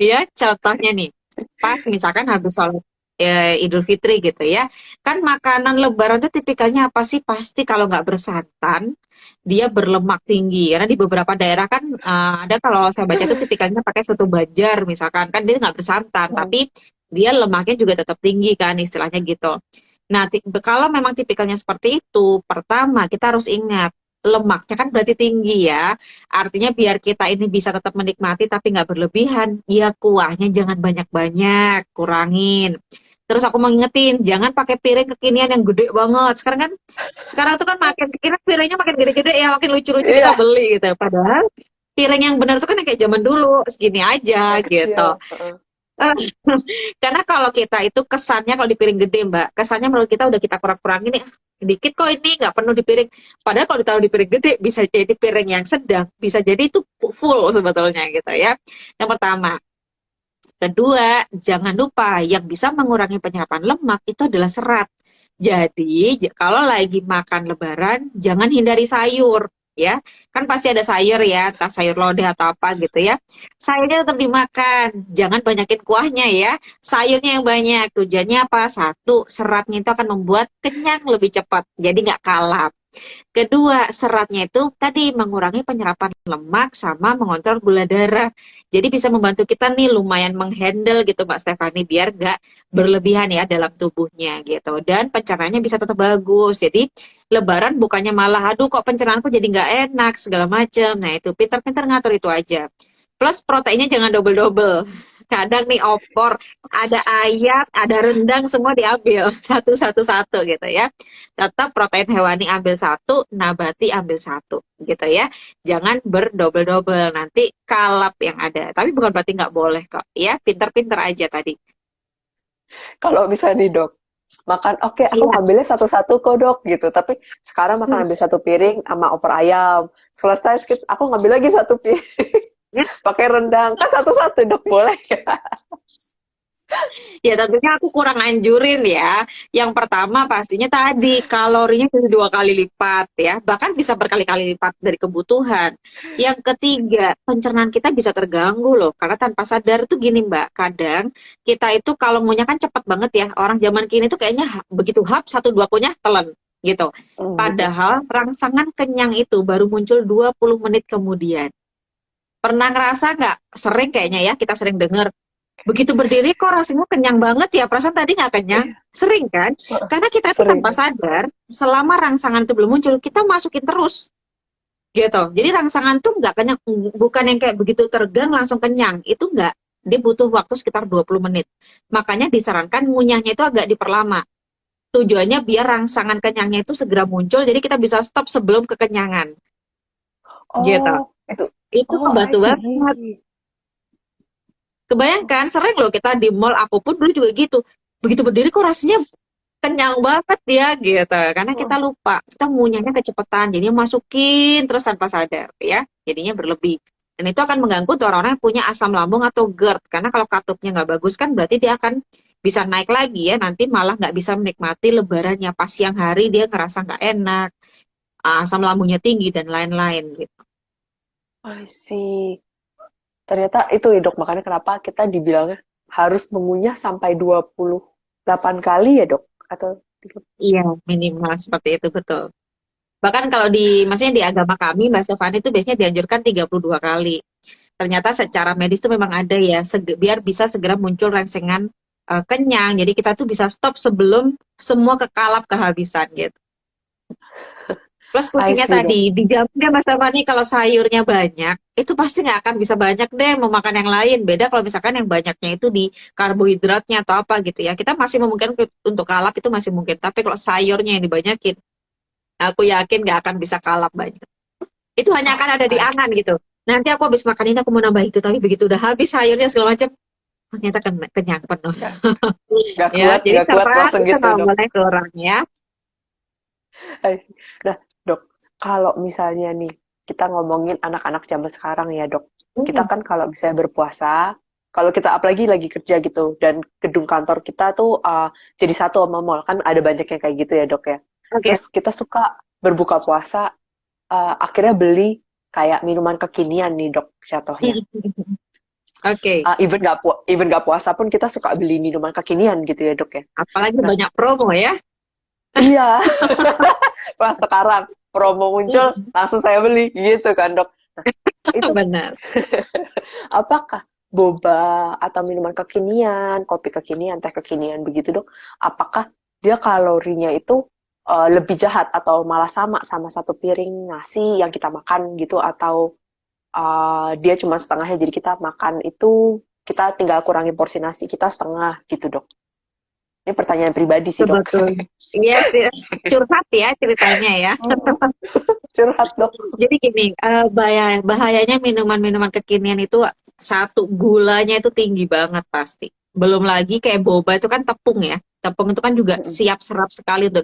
ya contohnya nih. Pas misalkan habis sholat Idul Fitri gitu ya. Kan makanan Lebaran itu tipikalnya apa sih? Pasti kalau nggak bersantan, dia berlemak tinggi. Karena di beberapa daerah kan ada kalau saya baca itu tipikalnya pakai soto Banjar misalkan. Kan dia nggak bersantan, Hmm. tapi dia lemaknya juga tetap tinggi kan istilahnya gitu. Nah, kalau memang tipikalnya seperti itu, pertama kita harus ingat lemaknya kan berarti tinggi ya. Artinya biar kita ini bisa tetap menikmati tapi nggak berlebihan, ya kuahnya jangan banyak-banyak, kurangin. Terus aku mau ngingetin, jangan pakai piring kekinian yang gede banget. Sekarang tuh kan makin kira piringnya makin gede-gede ya, makin lucu-lucu kita Iya, beli gitu. Padahal piring yang benar tuh kan yang kayak zaman dulu, segini aja yang gitu. kecil. Heeh. Eh, Karena kalau kita itu kesannya kalau di piring gede, Mbak, kesannya menurut kita udah kita kurang-kurangin nih, "Ah, dikit kok ini nggak penuh di piring." Padahal kalau ditaruh di piring gede bisa jadi piring yang sedang, bisa jadi itu full sebetulnya gitu ya. Yang pertama. Kedua, jangan lupa yang bisa mengurangi penyerapan lemak itu adalah serat. Jadi, kalau lagi makan lebaran, jangan hindari sayur, ya. Kan pasti ada sayur ya, entah sayur lodeh atau apa gitu ya. Sayurnya tetap dimakan, jangan banyakin kuahnya ya. Sayurnya yang banyak. Tujuannya apa? Satu, seratnya itu akan membuat kenyang lebih cepat, jadi nggak kalap. Kedua, seratnya itu tadi mengurangi penyerapan lemak sama mengontrol gula darah. Jadi bisa membantu kita nih lumayan menghandle gitu Mbak Stefani biar nggak berlebihan ya dalam tubuhnya gitu. Dan pencernaannya bisa tetap bagus. Jadi lebaran bukannya malah aduh kok pencernaanku jadi nggak enak segala macam. Nah itu pintar-pintar ngatur itu aja. Plus proteinnya jangan double-double. Kadang nih opor, ada ayam, ada rendang, semua diambil satu-satu gitu ya. Tetap protein hewani ambil satu, nabati ambil satu gitu ya. Jangan berdouble-double, nanti kalap yang ada. Tapi bukan berarti nggak boleh kok ya, pinter-pinter aja tadi. Kalau bisa nih, dok, makan, oke, aku Iya. ngambilnya satu-satu kok, dok, gitu. Tapi sekarang makan ambil satu piring sama opor ayam. Selesai, aku ngambil lagi satu piring Ya, pakai rendang. Kan satu-satu, dok, boleh ya? Ya tentunya aku kurang anjurin ya. Yang pertama pastinya tadi kalorinya bisa 2 kali lipat ya, bahkan bisa berkali-kali lipat dari kebutuhan. Yang ketiga, pencernaan kita bisa terganggu loh, karena tanpa sadar tuh gini Mbak, kadang kita itu kalau ngunyah kan cepet banget ya. Orang zaman kini tuh kayaknya begitu hap satu dua kunyah telan gitu. Betul. Padahal rangsangan kenyang itu baru muncul 20 menit kemudian. Pernah ngerasa nggak? Sering kayaknya ya, kita sering dengar begitu berdiri kok rasanya kenyang banget ya, perasaan tadi nggak kenyang. Iya, Sering kan? Karena kita itu tanpa sering. sadar, selama rangsangan itu belum muncul, kita masukin terus gitu. Jadi rangsangan tuh nggak kenyang, bukan yang kayak begitu tergang langsung kenyang. Itu nggak. Dia butuh waktu sekitar 20 menit. Makanya disarankan ngunyahnya itu agak diperlama. Tujuannya biar rangsangan kenyangnya itu segera muncul, jadi kita bisa stop sebelum kekenyangan. Gitu. Oh, itu. Itu Oh, I membantu banget. see. Kebayangkan sering loh kita di mall, aku pun dulu juga gitu. Begitu berdiri kok rasanya kenyang banget ya gitu. Karena kita Oh, lupa, kita ngunyahnya kecepatan, jadinya masukin terus tanpa sadar ya. Jadinya berlebih. Dan itu akan mengganggu tuh orang-orang yang punya asam lambung atau GERD. Karena kalau katupnya nggak bagus kan berarti dia akan bisa naik lagi ya. Nanti malah nggak bisa menikmati lebarannya. Pas siang hari dia ngerasa nggak enak, asam lambungnya tinggi dan lain-lain gitu. I see. Ternyata itu ya dok, makanya kenapa kita dibilangnya harus mengunyah sampai 28 kali ya dok? Atau 30? Iya, minimal seperti itu betul. Bahkan kalau maksudnya di agama kami, Mbak Stefani itu biasanya dianjurkan 32 kali. Ternyata secara medis itu memang ada ya, biar bisa segera muncul rangsangan kenyang. Jadi kita tuh bisa stop sebelum semua kekalap kehabisan gitu. Plus I kuncinya see dok. tadi, dijamin deh Mas Stefani kalau sayurnya banyak, itu pasti nggak akan bisa banyak deh mau makan yang lain. Beda kalau misalkan yang banyaknya itu di karbohidratnya atau apa gitu ya. Kita masih memungkinkan untuk kalap itu masih mungkin. Tapi kalau sayurnya yang dibanyakin, aku yakin nggak akan bisa kalap banyak. Itu hanya Oh, akan ada di I angan see. gitu. Nanti aku habis makan ini aku mau nambah itu, tapi begitu udah habis sayurnya segala macam, ternyata kenyang penuh. Ya, jadi Nggak kuat serat langsung itu gitu nggak dok. boleh kurang ya. I see. Nah dok, kalau misalnya nih kita ngomongin anak-anak zaman sekarang ya dok, kita Hmm, kan kalau misalnya berpuasa, kalau kita apalagi lagi kerja gitu, dan gedung kantor kita tuh jadi satu sama mall, kan ada banyak yang kayak gitu ya dok ya. oke. Terus kita suka berbuka puasa, akhirnya beli kayak minuman kekinian nih dok jatuhnya. Oke, Even nggak puasa pun kita suka beli minuman kekinian gitu ya dok ya. apalagi Nah banyak promo ya. iya, pas sekarang promo muncul langsung saya beli gitu kan dok. Nah itu Benar. apakah boba atau minuman kekinian, kopi kekinian, teh kekinian begitu dok? Apakah dia kalorinya itu lebih jahat atau malah sama sama satu piring nasi yang kita makan gitu, atau dia cuma setengahnya, jadi kita makan itu kita tinggal kurangi porsi nasi kita setengah gitu dok? Ini pertanyaan pribadi sih dok. Betul. Iya sih, curhat ya ceritanya ya. Curhat dok. Jadi gini, bahayanya minuman-minuman kekinian itu satu, gulanya itu tinggi banget pasti. Belum lagi kayak boba itu kan tepung ya. Tepung itu kan juga siap serap sekali untuk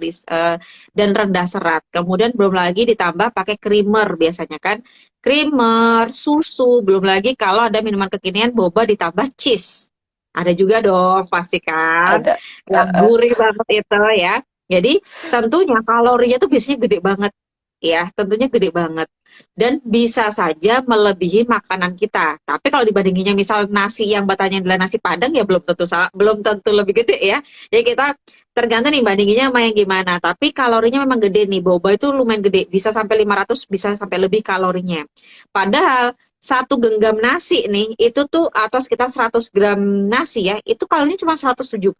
dan rendah serat. Kemudian belum lagi ditambah pakai creamer biasanya kan. Creamer, susu, belum lagi kalau ada minuman kekinian boba ditambah cheese. Ada juga dong pasti kan. Ada. Yang gurih banget itu ya. Jadi tentunya kalorinya tuh biasanya gede banget ya, tentunya gede banget dan bisa saja melebihi makanan kita. Tapi kalau dibandinginnya misal nasi yang batanya adalah nasi Padang ya belum tentu lebih gede ya. Jadi kita tergantung nih bandinginnya sama yang gimana. Tapi kalorinya memang gede nih. Boba itu lumayan gede, bisa sampai 500, bisa sampai lebih kalorinya. Padahal satu genggam nasi nih itu tuh atau sekitar 100 gram nasi ya, itu kalorinya cuma 175.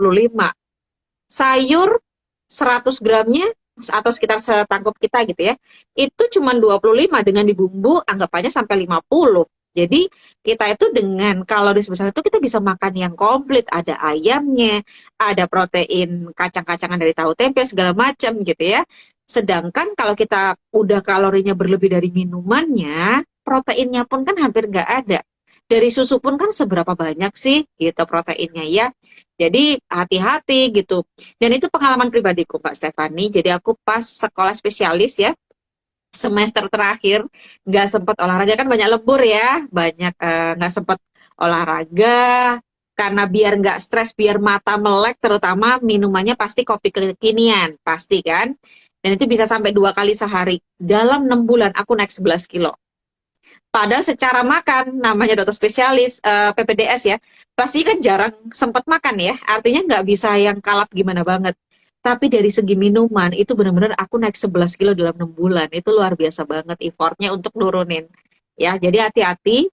Sayur 100 gramnya atau sekitar setangkup kita gitu ya, itu cuma 25 dengan dibumbu anggapannya sampai 50. Jadi kita itu dengan kalori sebesar itu kita bisa makan yang komplit, ada ayamnya, ada protein kacang-kacangan dari tahu tempe segala macam gitu ya. Sedangkan kalau kita udah kalorinya berlebih dari minumannya, proteinnya pun kan hampir nggak ada. Dari susu pun kan seberapa banyak sih gitu proteinnya ya. Jadi hati-hati gitu. Dan itu pengalaman pribadiku, Mbak Stefani. Jadi aku pas sekolah spesialis ya, semester terakhir nggak sempat olahraga kan banyak lembur ya, banyak nggak sempat olahraga. karena biar nggak stres, biar mata melek, terutama minumannya pasti kopi kekinian, pasti kan? Dan itu bisa sampai 2 kali sehari. Dalam 6 bulan aku naik 11 kilo. Padahal secara makan, namanya dokter spesialis PPDS ya, pasti kan jarang sempat makan ya. Artinya nggak bisa yang kalap gimana banget. Tapi dari segi minuman, itu benar-benar aku naik 11 kilo dalam 6 bulan. Itu luar biasa banget effortnya untuk nurunin. Ya, jadi hati-hati.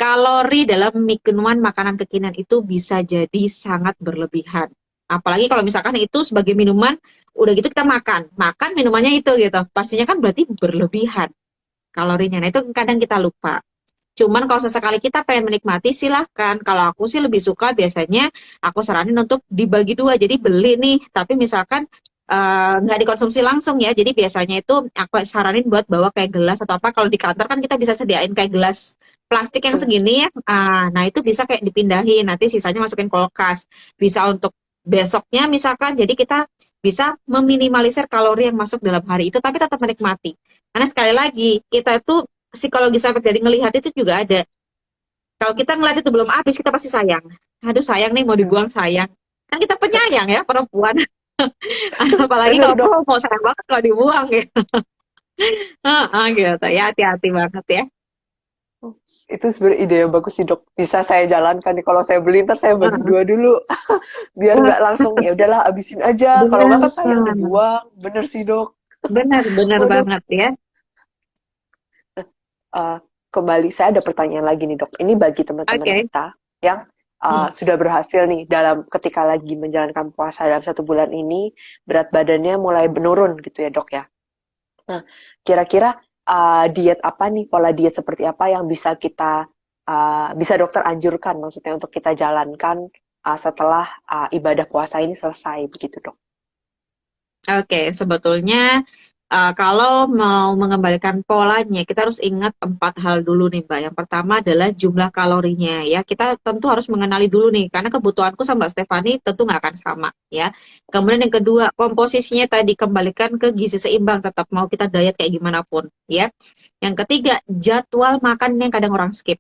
Kalori dalam minuman makanan kekinian itu bisa jadi sangat berlebihan. Apalagi kalau misalkan itu sebagai minuman, udah gitu kita makan. Makan minumannya itu gitu. Pastinya kan berarti berlebihan kalorinya. Nah, itu kadang kita lupa. Cuman kalau sesekali kita pengen menikmati, silahkan. Kalau aku sih lebih suka biasanya aku saranin untuk dibagi dua. Jadi beli nih, tapi misalkan nggak dikonsumsi langsung ya. Jadi biasanya itu aku saranin buat bawa kayak gelas atau apa. Kalau di kantor kan kita bisa sediain kayak gelas plastik yang segini ya. Nah itu bisa kayak dipindahin. Nanti sisanya masukin kulkas. Bisa untuk besoknya misalkan. Jadi kita bisa meminimalisir kalori yang masuk dalam hari itu, tapi tetap menikmati. Karena sekali lagi, kita itu psikologis efek dari ngelihat itu juga ada. Kalau kita ngelihat itu belum habis, kita pasti sayang. Aduh sayang nih, mau dibuang sayang. Kan kita penyayang ya, perempuan. Apalagi Bener kalau dok. cowok mau sayang banget kalau dibuang ya. Gitu ya, hati-hati banget ya. Itu sebenarnya ide yang bagus sih dok. Bisa saya jalankan nih. Kalau saya beli ntar saya bagi Heeh. dua dulu. Biar nggak langsung ya udahlah abisin aja. Kalau nggak Benar, kan sayang dibuang. Bener sih dok. benar, benar Oh dok, banget ya. eh, kembali saya ada pertanyaan lagi nih dok. Ini bagi teman-teman Oke. kita yang Hmm. sudah berhasil nih dalam ketika lagi menjalankan puasa dalam 1 bulan ini berat badannya mulai menurun gitu ya dok ya. Nah kira-kira diet apa nih, pola diet seperti apa yang bisa kita bisa dokter anjurkan maksudnya untuk kita jalankan setelah ibadah puasa ini selesai begitu dok. Oke, sebetulnya kalau mau mengembalikan polanya, kita harus ingat 4 hal dulu nih, Mbak. Yang pertama adalah jumlah kalorinya ya. Kita tentu harus mengenali dulu nih, karena kebutuhanku sama Mbak Stefani tentu nggak akan sama ya. Kemudian yang kedua, komposisinya tadi kembalikan ke gizi seimbang, tetap mau kita diet kayak gimana pun ya. Yang ketiga, jadwal makan yang kadang orang skip.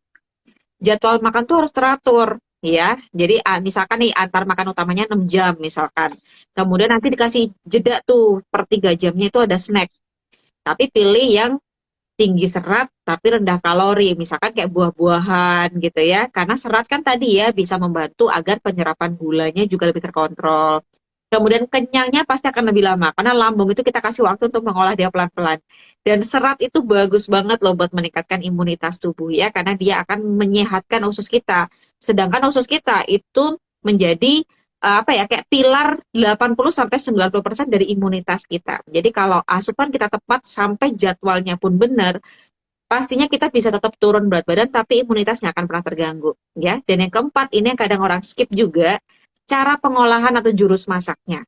Jadwal makan tuh harus teratur ya. Jadi misalkan nih antar makan utamanya 6 jam misalkan. Kemudian nanti dikasih jeda tuh per 3 jamnya itu ada snack. Tapi pilih yang tinggi serat tapi rendah kalori. Misalkan kayak buah-buahan gitu ya. Karena serat kan tadi ya bisa membantu agar penyerapan gulanya juga lebih terkontrol. Kemudian kenyangnya pasti akan lebih lama karena lambung itu kita kasih waktu untuk mengolah dia pelan-pelan. Dan serat itu bagus banget loh buat meningkatkan imunitas tubuh ya karena dia akan menyehatkan usus kita. Sedangkan usus kita itu menjadi apa ya kayak pilar 80 sampai 90% dari imunitas kita. Jadi kalau asupan kita tepat sampai jadwalnya pun benar, pastinya kita bisa tetap turun berat badan tapi imunitas nggak akan pernah terganggu ya. Dan yang keempat ini yang kadang orang skip juga cara pengolahan atau jurus masaknya.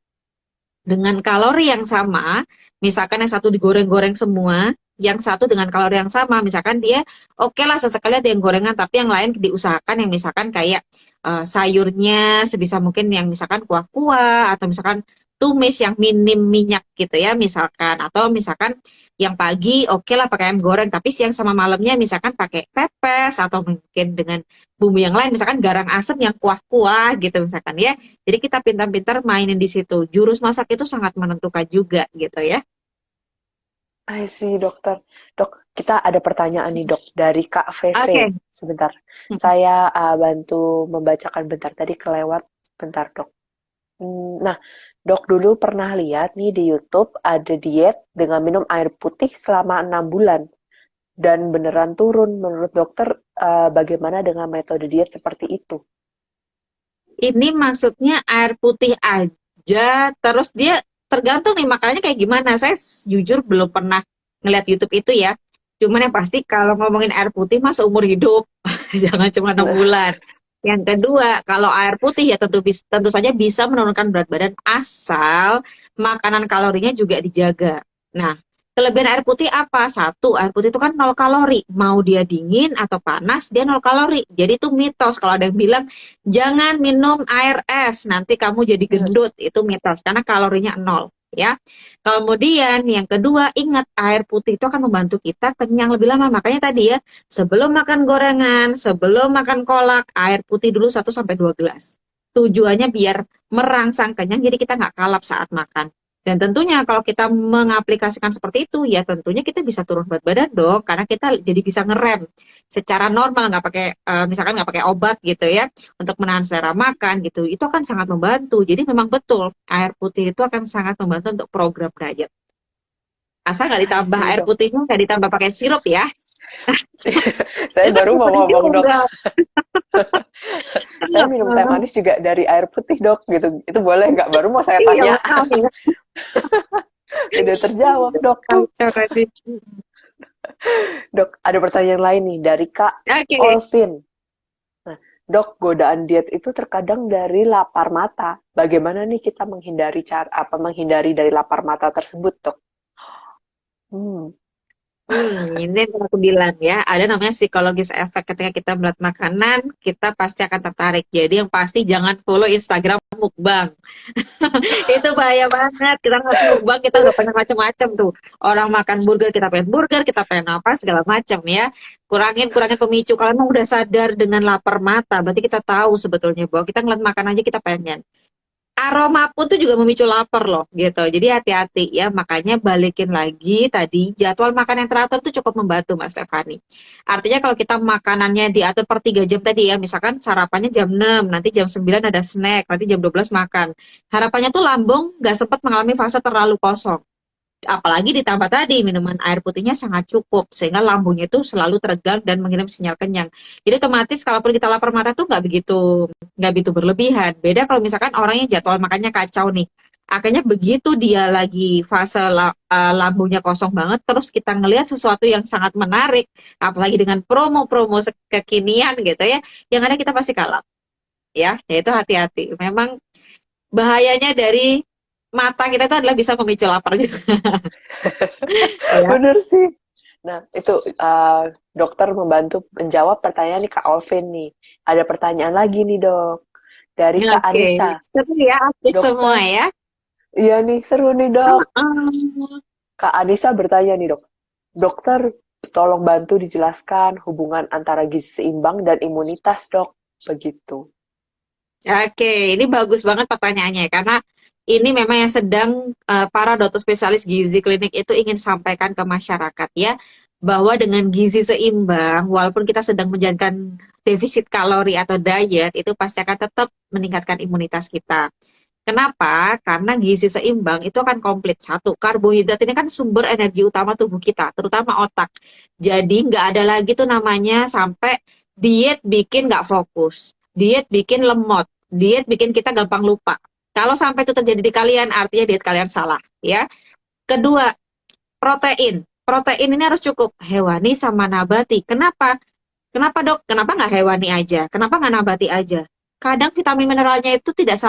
Dengan kalori yang sama, misalkan yang satu digoreng-goreng semua, yang satu dengan kalori yang sama, misalkan dia oke lah sesekali ada yang gorengan, tapi yang lain diusahakan yang misalkan kayak sayurnya sebisa mungkin yang misalkan kuah-kuah atau misalkan tumis yang minim minyak gitu ya misalkan atau misalkan yang pagi oke lah pakai ayam goreng tapi siang sama malamnya misalkan pakai pepes atau mungkin dengan bumbu yang lain misalkan garang asem yang kuah-kuah gitu misalkan ya jadi kita pintar-pintar mainin di situ. Jurus masak itu sangat menentukan juga gitu ya. I see dokter. Dok, kita ada pertanyaan nih dok dari Kak Oke. VV. Sebentar, saya bantu membacakan bentar tadi kelewat. Bentar dok. Nah, dok dulu pernah lihat nih di YouTube ada diet dengan minum air putih selama 6 bulan dan beneran turun. Menurut dokter, bagaimana dengan metode diet seperti itu? Ini maksudnya air putih aja, terus dia tergantung nih makanannya kayak gimana. Saya jujur belum pernah ngeliat YouTube itu ya. Cuman yang pasti kalau ngomongin air putih mah seumur hidup, jangan cuma 6 bulan. Yang kedua, kalau air putih ya tentu saja bisa menurunkan berat badan asal makanan kalorinya juga dijaga. Nah, kelebihan air putih apa? Satu, air putih itu kan 0 kalori. Mau dia dingin atau panas, dia 0 kalori. Jadi itu mitos. Kalau ada yang bilang, jangan minum air es, nanti kamu jadi gendut. Itu mitos, karena kalorinya 0. ya. Kemudian yang kedua, ingat air putih itu akan membantu kita kenyang lebih lama. Makanya tadi ya, sebelum makan gorengan, sebelum makan kolak, air putih dulu 1 sampai 2 gelas. Tujuannya biar merangsang kenyang, jadi kita nggak kalap saat makan. Dan tentunya kalau kita mengaplikasikan seperti itu, ya tentunya kita bisa turun berat badan dong, karena kita jadi bisa ngerem secara normal, nggak pakai misalkan nggak pakai obat gitu ya, untuk menahan selera makan gitu. Itu akan sangat membantu. Jadi memang betul air putih itu akan sangat membantu untuk program diet. Asal nggak I ditambah see, air dok. putihnya, nggak ditambah pakai sirup ya. Saya Itu kan baru mau pedih ngomong, dok. juga. Saya minum teh manis juga dari air putih, dok. Gitu. Itu boleh nggak? Baru mau saya Iya, tanya. maaf ya. Udah terjawab, dok. Kacau tadi. Dok, ada pertanyaan lain nih dari Kak Oke. Olvin. Nah, dok, godaan diet itu terkadang dari lapar mata. Bagaimana nih kita menghindari dari lapar mata tersebut, dok? Hmm, Ini yang aku bilang ya, ada namanya psikologis efek. Ketika kita melihat makanan, kita pasti akan tertarik. Jadi yang pasti jangan follow Instagram mukbang. Itu bahaya banget. Kita nggak mukbang, kita udah pengen macam-macam tuh. Orang makan burger, kita pengen apa, segala macam ya. Kurangin pemicu. Kalau emang udah sadar dengan lapar mata, berarti kita tahu sebetulnya bahwa kita ngeliat makan aja kita pengen. Aroma pun tuh juga memicu lapar loh gitu. Jadi hati-hati ya. Makanya balikin lagi tadi jadwal makan yang teratur tuh cukup membantu Mas Stefani. Artinya kalau kita makanannya diatur per 3 jam tadi ya. Misalkan sarapannya jam 6, nanti jam 9 ada snack, nanti jam 12 makan. Harapannya tuh lambung nggak sempat mengalami fase terlalu kosong. Apalagi ditambah tadi minuman air putihnya sangat cukup sehingga lambungnya itu selalu teregang dan mengirim sinyal kenyang. Jadi otomatis kalaupun kita lapar mata tuh nggak begitu berlebihan. Beda kalau misalkan orang yang jadwal makannya kacau nih. Akhirnya begitu dia lagi fase lambungnya kosong banget, terus kita ngelihat sesuatu yang sangat menarik, apalagi dengan promo-promo kekinian gitu ya, yang ada kita pasti kalah. Ya, yaitu hati-hati. Memang bahayanya dari mata kita itu adalah bisa memicu lapar juga. Ya. bener sih. Nah, itu dokter membantu menjawab pertanyaan nih Kak Olvin nih. Ada pertanyaan lagi nih, dok. Dari Kak Oke, Anissa. seru ya, aktif semua Dokter, ya. iya nih, seru nih, dok. Heeh. Kak Anissa bertanya nih, dok. Dokter, tolong bantu dijelaskan hubungan antara gizi seimbang dan imunitas, dok. Begitu. Oke, ini bagus banget pertanyaannya karena ini memang yang sedang para dokter spesialis gizi klinik itu ingin sampaikan ke masyarakat ya, bahwa dengan gizi seimbang, walaupun kita sedang menjalankan defisit kalori atau diet, itu pasti akan tetap meningkatkan imunitas kita. Kenapa? Karena gizi seimbang itu akan komplit. Satu, karbohidrat ini kan sumber energi utama tubuh kita, terutama otak. Jadi nggak ada lagi tuh namanya sampai diet bikin nggak fokus, diet bikin lemot, diet bikin kita gampang lupa. Kalau sampai itu terjadi di kalian, artinya diet kalian salah, ya. Kedua, protein. Protein ini harus cukup hewani sama nabati. Kenapa? Kenapa dok? Kenapa nggak hewani aja? Kenapa nggak nabati aja? Kadang vitamin mineralnya itu tidak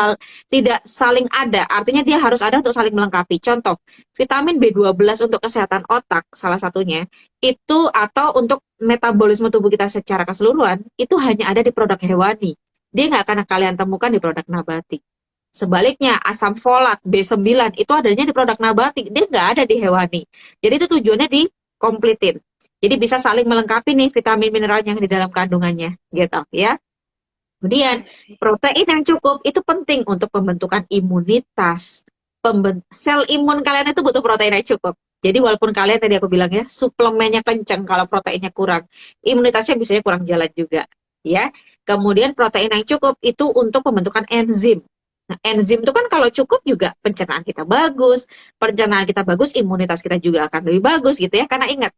saling ada, artinya dia harus ada untuk saling melengkapi. Contoh, vitamin B12 untuk kesehatan otak, salah satunya, itu atau untuk metabolisme tubuh kita secara keseluruhan, itu hanya ada di produk hewani. Dia nggak akan kalian temukan di produk nabati. Sebaliknya, asam folat B9 itu adanya di produk nabati, dia nggak ada di hewani. Jadi itu tujuannya dikomplitin. Jadi bisa saling melengkapi nih vitamin mineral yang di dalam kandungannya, gitu ya. Kemudian I see. protein yang cukup itu penting untuk pembentukan imunitas. Sel imun kalian itu butuh protein yang cukup. Jadi walaupun kalian tadi aku bilang ya suplemennya kenceng, kalau proteinnya kurang, imunitasnya biasanya kurang jalan juga, ya. Kemudian protein yang cukup itu untuk pembentukan enzim. Nah, enzim itu kan kalau cukup juga pencernaan kita bagus, imunitas kita juga akan lebih bagus gitu ya. Karena ingat,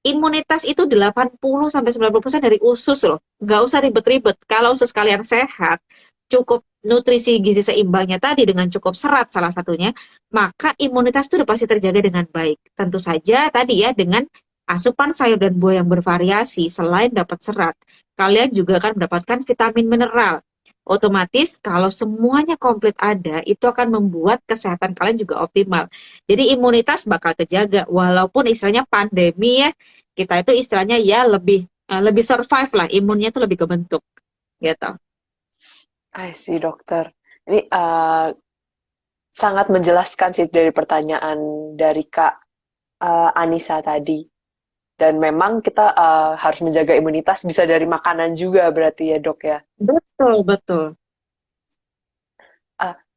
imunitas itu 80 sampai 90% dari usus loh. Nggak usah ribet-ribet. Kalau usus kalian sehat, cukup nutrisi gizi seimbangnya tadi dengan cukup serat salah satunya, maka imunitas itu udah pasti terjaga dengan baik. Tentu saja tadi ya dengan asupan sayur dan buah yang bervariasi selain dapat serat, kalian juga akan mendapatkan vitamin mineral. Otomatis kalau semuanya komplit ada, itu akan membuat kesehatan kalian juga optimal. Jadi imunitas bakal terjaga walaupun istilahnya pandemi ya, kita itu istilahnya ya lebih survive lah, imunnya itu lebih kebentuk gitu. I see, dokter. Ini sangat menjelaskan sih dari pertanyaan dari Kak Anissa tadi. Dan memang kita harus menjaga imunitas bisa dari makanan juga berarti ya dok ya. Betul, betul.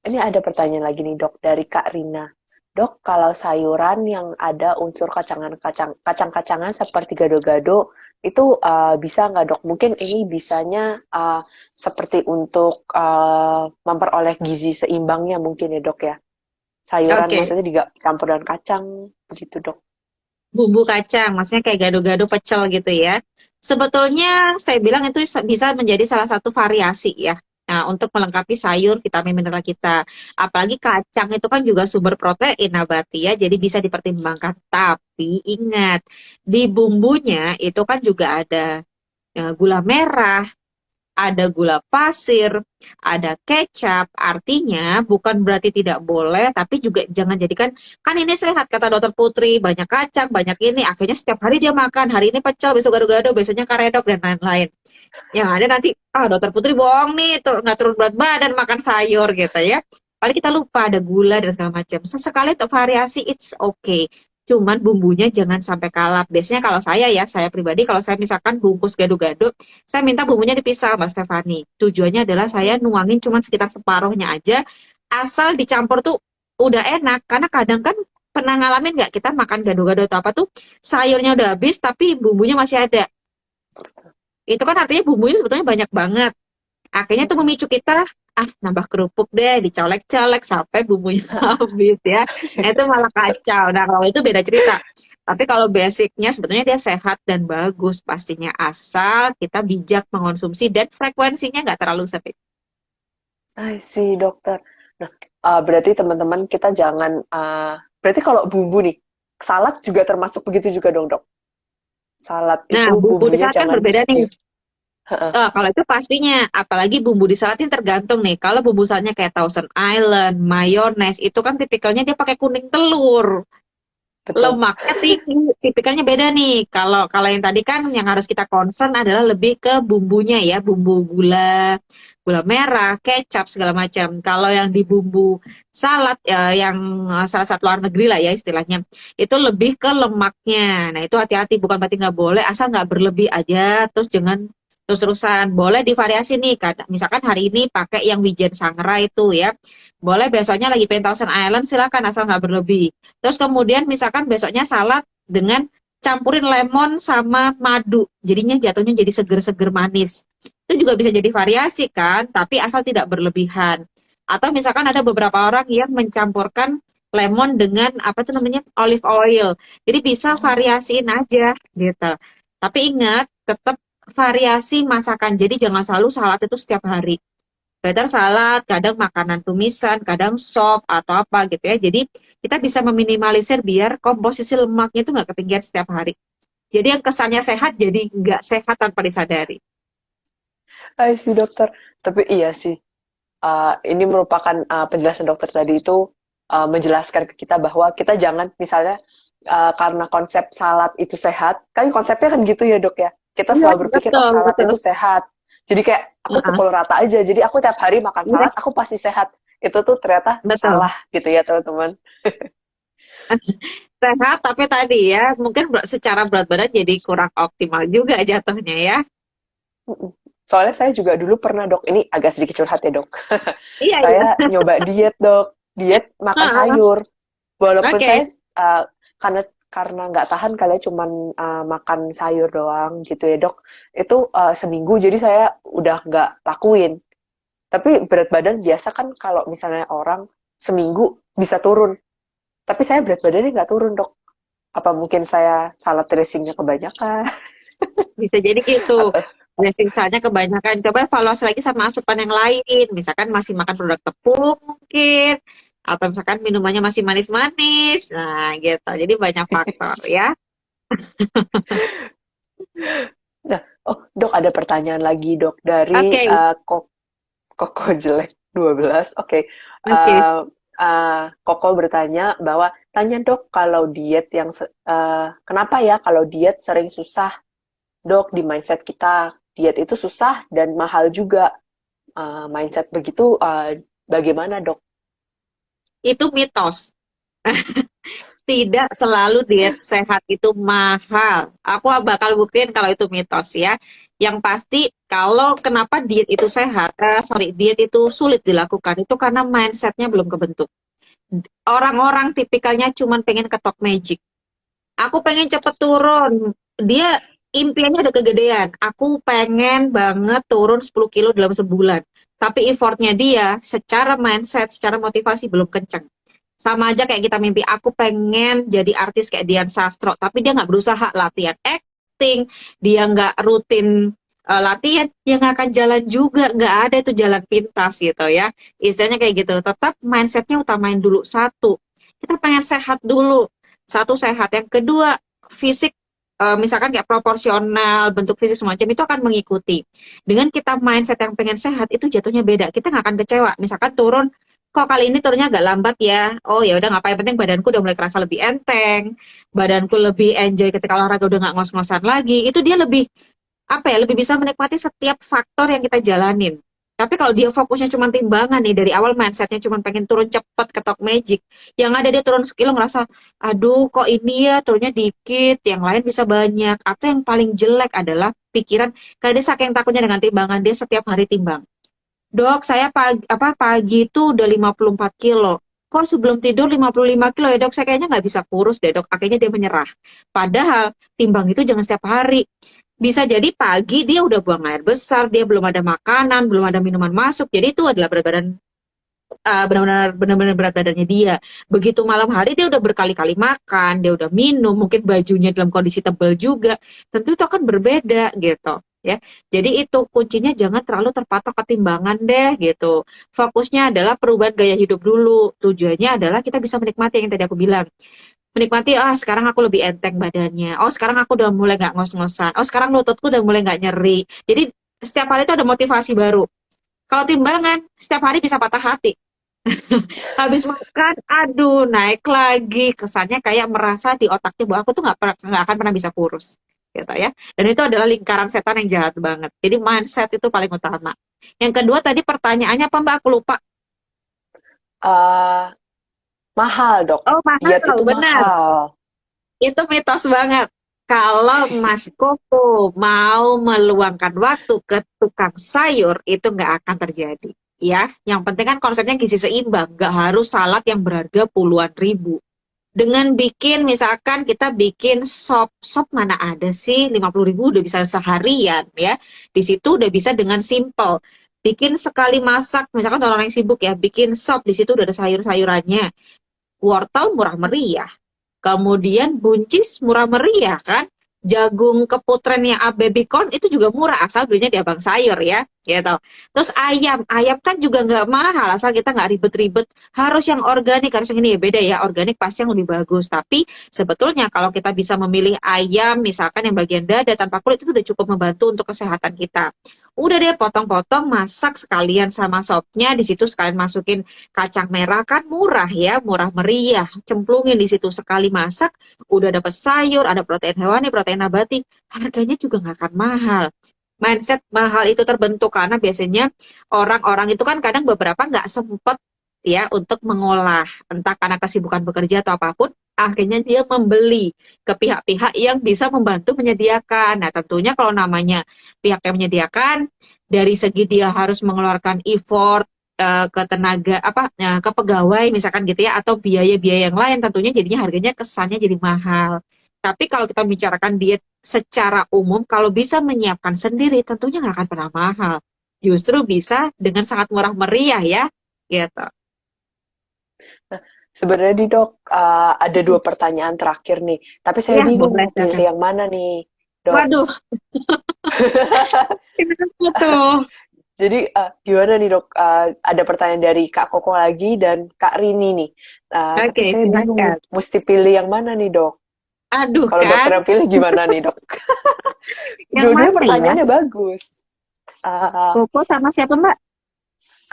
Ini ada pertanyaan lagi nih dok dari Kak Rina. Dok, kalau sayuran yang ada unsur kacang-kacangan seperti gado-gado itu bisa nggak dok? Mungkin ini bisanya seperti untuk memperoleh gizi seimbangnya mungkin ya dok ya. Sayuran Oke, maksudnya dicampur dengan kacang begitu dok. bumbu kacang, maksudnya kayak gado-gado pecel gitu ya. Sebetulnya saya bilang itu bisa menjadi salah satu variasi ya. Nah, untuk melengkapi sayur, vitamin mineral kita. Apalagi kacang itu kan juga sumber protein nabati ya, jadi bisa dipertimbangkan. Tapi ingat, di bumbunya itu kan juga ada gula merah, ada gula pasir, ada kecap. Artinya bukan berarti tidak boleh, tapi juga jangan jadikan, kan ini sehat kata dokter Putri, banyak kacang, banyak ini, akhirnya setiap hari dia makan, hari ini pecel, besok gado-gado, besoknya karedok, dan lain-lain. Yang ada nanti, dokter Putri bohong nih, nggak turun berat badan, makan sayur gitu ya. Paling kita lupa ada gula dan segala macam. Sesekali untuk variasi, it's okay. Cuman bumbunya jangan sampai kalap. Biasanya kalau saya ya, saya pribadi kalau saya misalkan bungkus gado-gado, saya minta bumbunya dipisah Mbak Stefani. Tujuannya adalah saya nuangin cuma sekitar separuhnya aja, asal dicampur tuh udah enak. Karena kadang kan pernah ngalamin nggak kita makan gado-gado atau apa tuh sayurnya udah habis tapi bumbunya masih ada. Itu kan artinya bumbunya sebetulnya banyak banget. Akhirnya itu memicu kita, nambah kerupuk deh, dicolek-colek sampai bumbunya habis ya. Nah, itu malah kacau. Nah, kalau itu beda cerita. Tapi kalau basicnya sebetulnya dia sehat dan bagus pastinya asal kita bijak mengonsumsi dan frekuensinya nggak terlalu sering. I see dokter. Nah, berarti teman-teman kita jangan, berarti kalau bumbu nih, salad juga termasuk begitu juga dong dok? Salad Nah, itu bumbu di bumbunya salad kan jangan berbeda nih. di. Heeh, Kalau itu pastinya, apalagi bumbu di salad ini tergantung nih. Kalau bumbu saladnya kayak Thousand Island, mayones, itu kan tipikalnya dia pakai kuning telur. betul. Lemaknya tinggi, tipikalnya beda nih. Kalau kalau yang tadi kan yang harus kita concern adalah lebih ke bumbunya ya, bumbu gula, gula merah, kecap segala macam. Kalau yang di bumbu salad yang salah satu luar negeri lah ya istilahnya, itu lebih ke lemaknya. Nah itu hati-hati, bukan berarti nggak boleh, asal nggak berlebih aja. Terus jangan terus-terusan. Boleh divariasi nih, misalkan hari ini pakai yang wijen sangrai itu ya. Boleh besoknya lagi pengen Thousand Island, silakan asal nggak berlebih. Terus kemudian misalkan besoknya salad dengan campurin lemon sama madu. Jadinya jatuhnya jadi seger-seger manis. Itu juga bisa jadi variasi kan, tapi asal tidak berlebihan. Atau misalkan ada beberapa orang yang mencampurkan lemon dengan apa itu namanya olive oil. Jadi bisa variasiin aja gitu. Tapi ingat tetap variasi masakan. Jadi jangan selalu salad itu setiap hari. Better salad, kadang makanan tumisan, kadang sop atau apa gitu ya. Jadi kita bisa meminimalisir biar komposisi lemaknya itu nggak ketinggian setiap hari. Jadi yang kesannya sehat jadi nggak sehat tanpa disadari. I see dokter. Tapi iya sih, ini merupakan penjelasan dokter tadi itu menjelaskan ke kita bahwa kita jangan misalnya karena konsep salad itu sehat, kan konsepnya kan gitu ya dok ya. Kita Iya, selalu berpikir oh betul, salad betul. itu sehat. Jadi kayak aku Heeh, pukul rata aja. Jadi aku tiap hari makan salad, yes, aku pasti sehat. Itu tuh ternyata betul. salah gitu ya teman-teman. Sehat, tapi tadi ya, mungkin secara berat badan jadi kurang optimal juga jatuhnya ya. Mm-mm. Soalnya saya juga dulu pernah dok, ini agak sedikit curhat ya dok. Iya, iya. Saya nyoba diet dok, diet makan Heeh, sayur. Walaupun oke. saya karena nggak tahan kali ya cuman makan sayur doang gitu ya dok. Itu seminggu jadi saya udah nggak lakuin. Tapi berat badan biasa kan kalau misalnya orang seminggu bisa turun. Tapi saya berat badannya nggak turun dok. Apa mungkin saya salad dressingnya kebanyakan? Bisa jadi gitu. Atau Dressing salnya kebanyakan. Coba evaluasi lagi sama asupan yang lain. Misalkan masih makan produk tepung mungkin. Atau misalkan minumannya masih manis-manis. Nah gitu. Jadi banyak faktor ya. nah, oh dok ada pertanyaan lagi dok dari Oke, Koko Jelek 12. Oke. oke. Koko bertanya bahwa tanya dok kalau diet kenapa ya kalau diet sering susah dok di mindset kita diet itu susah dan mahal juga. Mindset begitu bagaimana dok? Itu mitos. Tidak selalu diet sehat itu mahal. Aku bakal buktiin kalau itu mitos ya. Yang pasti kalau kenapa diet itu sehat, diet itu sulit dilakukan itu karena mindsetnya belum kebentuk. Orang-orang tipikalnya cuman pengen ketok magic. Aku pengen cepet turun. Dia impiannya udah kegedean. Aku pengen banget turun 10 kilo dalam sebulan. Tapi effortnya dia secara mindset, secara motivasi belum kenceng. Sama aja kayak kita mimpi, aku pengen jadi artis kayak Dian Sastro, tapi dia nggak berusaha latihan acting, dia nggak rutin latihan, dia nggak akan jalan juga, nggak ada itu jalan pintas gitu ya. Istilahnya kayak gitu, tetap mindsetnya utamain dulu. Satu, kita pengen sehat dulu. Satu, sehat. Yang kedua, fisik, misalkan kayak proporsional, bentuk fisik semacam itu akan mengikuti. Dengan kita mindset yang pengen sehat, itu jatuhnya beda. Kita nggak akan kecewa. Misalkan turun, kok kali ini turunnya agak lambat ya. Oh ya udah nggak apa-apa, yang penting badanku udah mulai kerasa lebih enteng, badanku lebih enjoy ketika olahraga, udah nggak ngos-ngosan lagi. Itu dia lebih apa ya, lebih bisa menikmati setiap faktor yang kita jalanin. Tapi kalau dia fokusnya cuma timbangan nih, dari awal mindsetnya cuma pengen turun cepet ketok magic, yang ada dia turun sekilo ngerasa, aduh kok ini ya turunnya dikit, yang lain bisa banyak. Atau yang paling jelek adalah pikiran, karena dia saking takutnya dengan timbangan, dia setiap hari timbang. Dok, saya pagi itu udah 54 kilo. Kok sebelum tidur 55 kilo ya dok? Saya kayaknya nggak bisa kurus deh dok. Akhirnya dia menyerah. Padahal timbang itu jangan setiap hari. Bisa jadi pagi dia udah buang air besar, dia belum ada makanan, belum ada minuman masuk. Jadi itu adalah berat badan, benar-benar berat badannya dia. Begitu malam hari dia udah berkali-kali makan, dia udah minum, mungkin bajunya dalam kondisi tebal juga. Tentu itu akan berbeda gitu. Ya, jadi itu kuncinya, jangan terlalu terpatok ketimbangan deh gitu. Fokusnya adalah perubahan gaya hidup dulu. Tujuannya adalah kita bisa menikmati yang tadi aku bilang. Menikmati, sekarang aku lebih enteng badannya. Oh sekarang aku udah mulai nggak ngos-ngosan. Oh sekarang lututku udah mulai nggak nyeri. Jadi setiap hari itu ada motivasi baru. Kalau timbangan, setiap hari bisa patah hati. Habis makan, aduh naik lagi. Kesannya kayak merasa di otaknya bahwa aku tuh nggak akan pernah bisa kurus, gitu ya. Dan itu adalah lingkaran setan yang jahat banget. Jadi mindset itu paling utama. Yang kedua tadi pertanyaannya apa Mbak? Aku lupa. Eh, mahal, Dok. Oh Diet mahal, itu benar. mahal. Itu mitos banget. Kalau Mas Koko mau meluangkan waktu ke tukang sayur, itu nggak akan terjadi. Ya, yang penting kan konsepnya gizi seimbang, nggak harus salad yang berharga puluhan ribu. Dengan bikin, misalkan kita bikin sop mana ada sih 50.000 udah bisa seharian ya. Di situ udah bisa dengan simple. Bikin sekali masak, misalkan orang yang sibuk ya, bikin sop, di situ udah ada sayur-sayurannya. Wortel murah meriah. Kemudian buncis murah meriah kan. Jagung keputren yang baby corn itu juga murah asal belinya di abang sayur ya, gitu. Terus ayam kan juga nggak mahal asal kita nggak ribet-ribet. Harus yang organik, harus yang ini ya, beda ya. Organik pasti yang lebih bagus. Tapi sebetulnya kalau kita bisa memilih ayam, misalkan yang bagian dada tanpa kulit, itu udah cukup membantu untuk kesehatan kita. Udah deh potong-potong, masak sekalian sama sopnya, di situ sekalian masukin kacang merah, kan murah ya, murah meriah. Cemplungin di situ sekali masak, udah dapat sayur, ada protein hewani, protein nabati, harganya juga nggak akan mahal. Mindset mahal itu terbentuk karena biasanya orang-orang itu kan kadang beberapa nggak sempet ya untuk mengolah, entah karena kesibukan bekerja atau apapun, akhirnya dia membeli ke pihak-pihak yang bisa membantu menyediakan. Nah, tentunya kalau namanya pihak yang menyediakan, dari segi dia harus mengeluarkan effort, ke tenaga ke pegawai misalkan gitu ya, atau biaya-biaya yang lain, tentunya jadinya harganya kesannya jadi mahal. Tapi kalau kita bicarakan diet secara umum, kalau bisa menyiapkan sendiri tentunya nggak akan pernah mahal. Justru bisa dengan sangat murah meriah ya, gitu. Nah, sebenarnya nih, Dok, ada dua pertanyaan terakhir nih. Tapi saya Ya, bingung boleh mau pilih silakan. yang mana nih, Dok. Waduh, kenapa tuh? Jadi gimana nih, Dok? Ada pertanyaan dari Kak Koko lagi dan Kak Rini nih. Tapi Oke, saya bingung nih, silakan. mesti pilih yang mana nih, Dok? Aduh Kalau kan, dokter yang pilih gimana nih, Dok? yang Dua-duanya mana ya? pertanyaannya bagus. Uh, Koko sama siapa Mbak?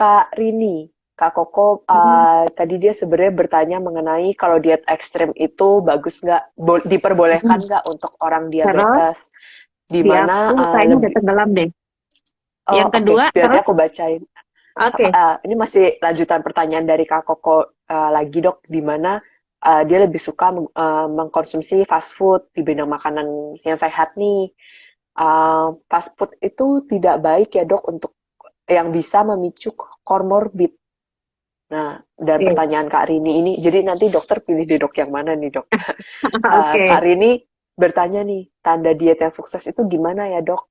Kak Rini, Kak Koko, Hmm, tadi dia sebenarnya bertanya mengenai kalau diet ekstrim itu bagus nggak, diperbolehkan hmm. nggak untuk orang Terus, diabetes, di di mana aku kayaknya udah lebih, tenggelam deh. oh Yang oke, kedua, berarti terus, aku bacain. oke. Ini masih lanjutan pertanyaan dari Kak Koko. lagi dok, di mana dia lebih suka mengkonsumsi fast food dibanding makanan yang sehat nih. Fast food itu tidak baik ya dok untuk yang bisa memicu komorbid. Nah, dan Oke. pertanyaan Kak Rini ini, jadi nanti dokter pilih di dok yang mana nih dok? Kak Oke. Rini bertanya nih, tanda diet yang sukses itu gimana ya dok?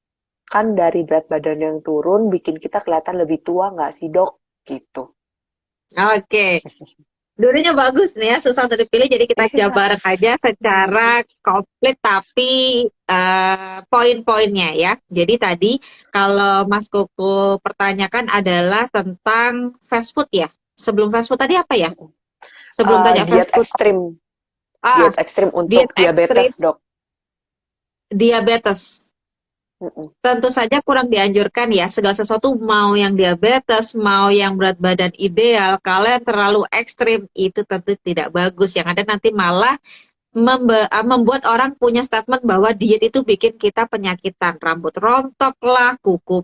Kan dari berat badan yang turun bikin kita kelihatan lebih tua nggak sih dok? Gitu. Oke. Dulunya bagus nih ya, susah untuk dipilih, jadi kita jawab Iya. bareng aja secara komplit tapi poin-poinnya ya. Jadi tadi kalau Mas Koko pertanyakan adalah tentang fast food ya. Sebelum fast food tadi apa ya? Sebelum tanya Diet fast food. ekstrim, Ah, diet ekstrim untuk diet ekstrim diabetes dok. diabetes. Mm-mm. Tentu saja kurang dianjurkan ya, segala sesuatu mau yang diabetes, mau yang berat badan ideal, kalau yang terlalu ekstrim itu tentu tidak bagus. Yang ada nanti malah membuat orang punya statement bahwa diet itu bikin kita penyakitan, rambut rontok lah, kuku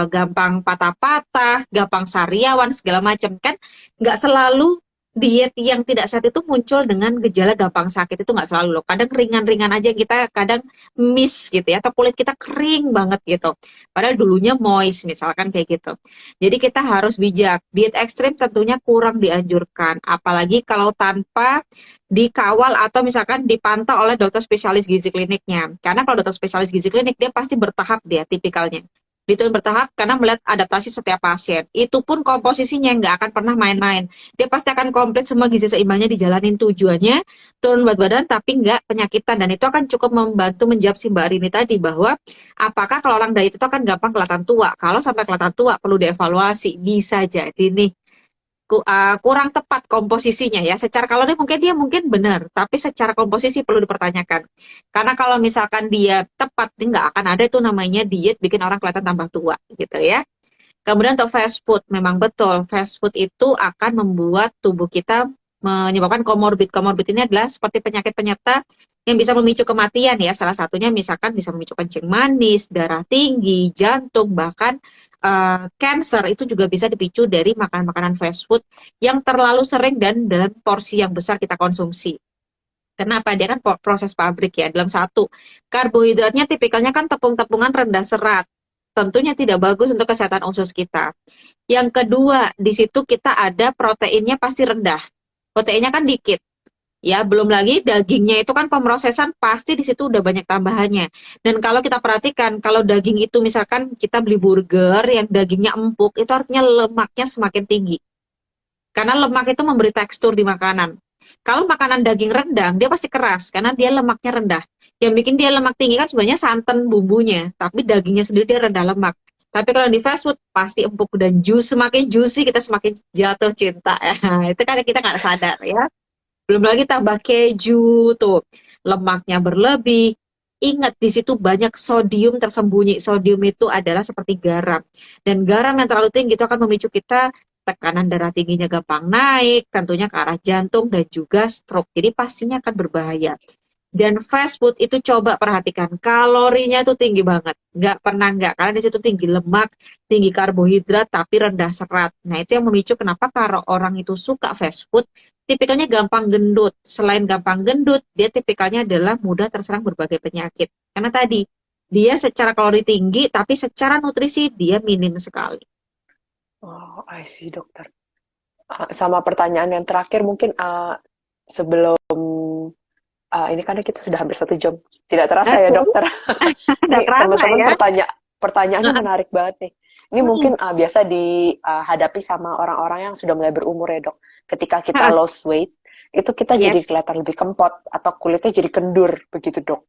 gampang patah-patah, gampang sariawan, segala macam kan. Nggak selalu diet yang tidak sehat itu muncul dengan gejala gampang sakit, itu nggak selalu loh. Kadang ringan-ringan aja kita kadang miss gitu ya, atau kulit kita kering banget gitu. Padahal dulunya moist misalkan kayak gitu. Jadi kita harus bijak. Diet ekstrim tentunya kurang dianjurkan, apalagi kalau tanpa dikawal atau misalkan dipantau oleh dokter spesialis gizi kliniknya. Karena kalau dokter spesialis gizi klinik dia pasti bertahap dia tipikalnya. Dituin bertahap karena melihat adaptasi setiap pasien. Itu pun komposisinya nggak akan pernah main-main. Dia pasti akan komplit semua gizi seimbangnya dijalanin, tujuannya turun berat badan tapi nggak penyakitan. Dan itu akan cukup membantu menjawab si Mbak Rini tadi bahwa apakah kalau orang diet itu akan gampang kelihatan tua. Kalau sampai kelihatan tua perlu dievaluasi. Bisa jadi nih kurang tepat komposisinya ya. Secara kalori mungkin dia mungkin benar, tapi secara komposisi perlu dipertanyakan. Karena kalau misalkan dia tepat, dia nggak akan ada itu namanya diet bikin orang kelihatan tambah tua gitu ya. Kemudian untuk fast food, memang betul fast food itu akan membuat tubuh kita menyebabkan komorbid. Komorbid ini adalah seperti penyakit penyerta yang bisa memicu kematian ya. Salah satunya misalkan bisa memicu kencing manis, darah tinggi, jantung, bahkan cancer itu juga bisa dipicu dari makanan-makanan fast food yang terlalu sering dan dalam porsi yang besar kita konsumsi. Kenapa? Dia kan proses pabrik ya. Dalam satu, karbohidratnya tipikalnya kan tepung-tepungan rendah serat. Tentunya tidak bagus untuk kesehatan usus kita. Yang kedua, di situ kita ada proteinnya pasti rendah. Proteinnya kan dikit. Ya, belum lagi dagingnya itu kan pemrosesan pasti di situ udah banyak tambahannya. Dan kalau kita perhatikan, kalau daging itu misalkan kita beli burger yang dagingnya empuk, itu artinya lemaknya semakin tinggi. Karena lemak itu memberi tekstur di makanan. Kalau makanan daging rendang, dia pasti keras karena dia lemaknya rendah. Yang bikin dia lemak tinggi kan sebenarnya santan bumbunya, tapi dagingnya sendiri dia rendah lemak. Tapi kalau di fast food pasti empuk dan juice, semakin juicy kita semakin jatuh cinta. Itu kan kita nggak sadar ya. Belum lagi tambah keju tuh, lemaknya berlebih. Ingat di situ banyak sodium tersembunyi. Sodium itu adalah seperti garam. Dan garam yang terlalu tinggi itu akan memicu kita tekanan darah tingginya gampang naik, tentunya ke arah jantung dan juga stroke. Jadi pastinya akan berbahaya. Dan fast food itu coba perhatikan, kalorinya itu tinggi banget. Nggak pernah nggak, karena di situ tinggi lemak, tinggi karbohidrat, tapi rendah serat. Nah itu yang memicu kenapa kalau orang itu suka fast food, tipikalnya gampang gendut. Selain gampang gendut, dia tipikalnya adalah mudah terserang berbagai penyakit. Karena tadi, dia secara kalori tinggi, tapi secara nutrisi dia minim sekali. Oh, I see dokter. Sama pertanyaan yang terakhir mungkin sebelum ini karena kita sudah hampir 1 jam. Tidak terasa ya dokter. Nggak Ini terasa teman-teman ya. pertanyaannya menarik banget nih. Ini mungkin biasa dihadapi sama orang-orang yang sudah mulai berumur ya dok. Ketika kita lose weight, itu kita jadi Yes. kelihatan lebih kempot atau kulitnya jadi kendur begitu dok.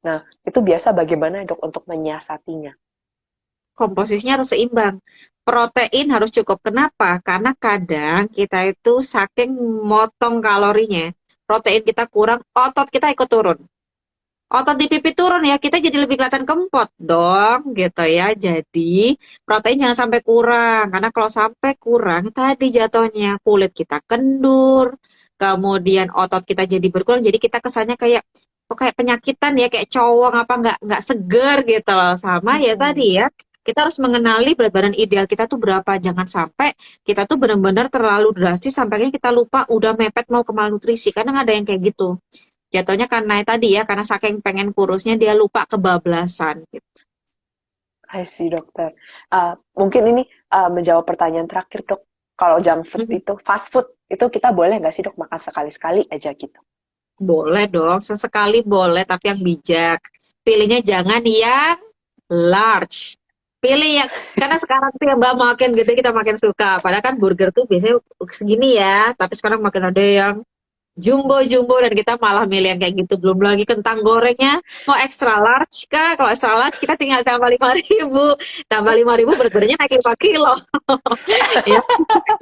Nah, itu biasa bagaimana dok untuk menyiasatinya? Komposisinya harus seimbang. Protein harus cukup. Kenapa? Karena kadang kita itu saking motong kalorinya, protein kita kurang, otot kita ikut turun. Otot di pipi turun ya, kita jadi lebih kelihatan kempot dong, gitu ya. Jadi protein jangan sampai kurang, karena kalau sampai kurang tadi jatuhnya kulit kita kendur, kemudian otot kita jadi berkurang, jadi kita kesannya kayak kok kayak penyakitan ya, kayak cowok apa nggak seger gitu loh, sama ya tadi ya. Kita harus mengenali berat badan ideal kita tuh berapa. Jangan sampai kita tuh benar-benar terlalu drastis sampai kita lupa udah mepet mau ke malnutrisi. Kadang ada yang kayak gitu. Jatuhnya karena tadi ya, karena saking pengen kurusnya dia lupa kebablasan gitu. I see, dokter. Mungkin ini menjawab pertanyaan terakhir, dok. Kalau junk food Mhm. itu, fast food itu kita boleh nggak sih, dok, makan sekali-sekali aja gitu? Boleh dong, sesekali boleh, tapi yang bijak. Pilihnya jangan yang large. Pilih yang, karena sekarang tuh yang Mbak makin gede kita makin suka. Padahal kan burger tuh biasanya segini ya, tapi sekarang makin ada yang jumbo-jumbo dan kita malah milih yang kayak gitu. Belum lagi kentang gorengnya mau extra large kah? Kalau extra large kita tinggal tambah 5.000. Tambah 5.000 berat badannya naik 5 kilo. Ya,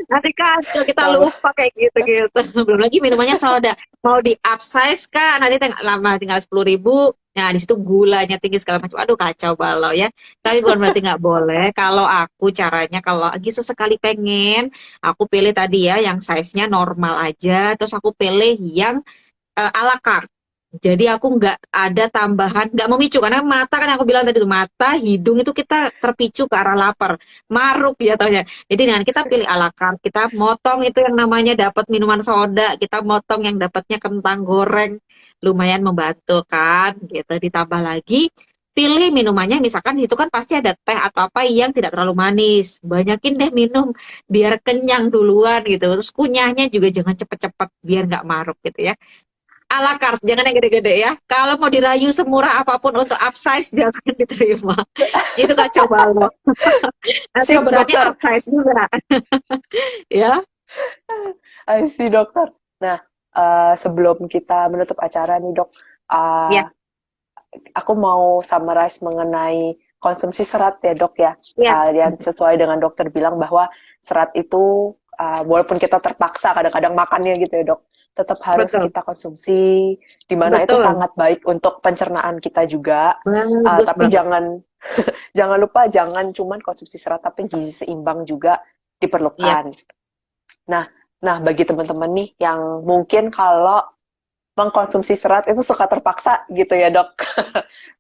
nanti kacau kita Tambah. lupa kayak gitu-gitu. Belum lagi minumannya soda. Mau di upsize kah? Nanti lama tinggal 10.000. Nah, di situ gulanya tinggi segala macam. Aduh, kacau balau ya. Tapi bukan berarti nggak boleh. Kalau aku caranya, kalau lagi sesekali pengen, aku pilih tadi ya, yang size-nya normal aja. Terus aku pilih yang ala carte. Jadi aku nggak ada tambahan, nggak memicu karena mata kan yang aku bilang tadi itu mata, hidung itu kita terpicu ke arah lapar, maruk ya taunya. Jadi dengan kita pilih ala carte, kita motong itu yang namanya dapat minuman soda, kita motong yang dapatnya kentang goreng, lumayan membantu kan, gitu. Ditambah lagi pilih minumannya, misalkan itu kan pasti ada teh atau apa yang tidak terlalu manis, banyakin deh minum biar kenyang duluan gitu. Terus kunyahnya juga jangan cepet-cepet biar nggak maruk gitu ya, ala carte, jangan yang gede-gede ya. Kalau mau dirayu semurah apapun untuk upsize, jangan diterima. Itu kacau balau. Nanti Siap, beratnya dokter. upsize juga. Ya, I see, dokter. Nah, sebelum kita menutup acara nih, dok, ya, uh, aku mau summarize mengenai konsumsi serat ya, dok ya. ya. Yang sesuai dengan dokter bilang bahwa serat itu, walaupun kita terpaksa kadang-kadang makannya gitu ya, dok, tetap harus Betul, kita konsumsi, di mana itu betul. sangat baik untuk pencernaan kita juga. Bagus Tapi banget. jangan lupa jangan cuman konsumsi serat, tapi gizi seimbang juga Iya. diperlukan. Nah, nah bagi teman-teman nih yang mungkin kalau mengkonsumsi serat itu suka terpaksa gitu ya, dok.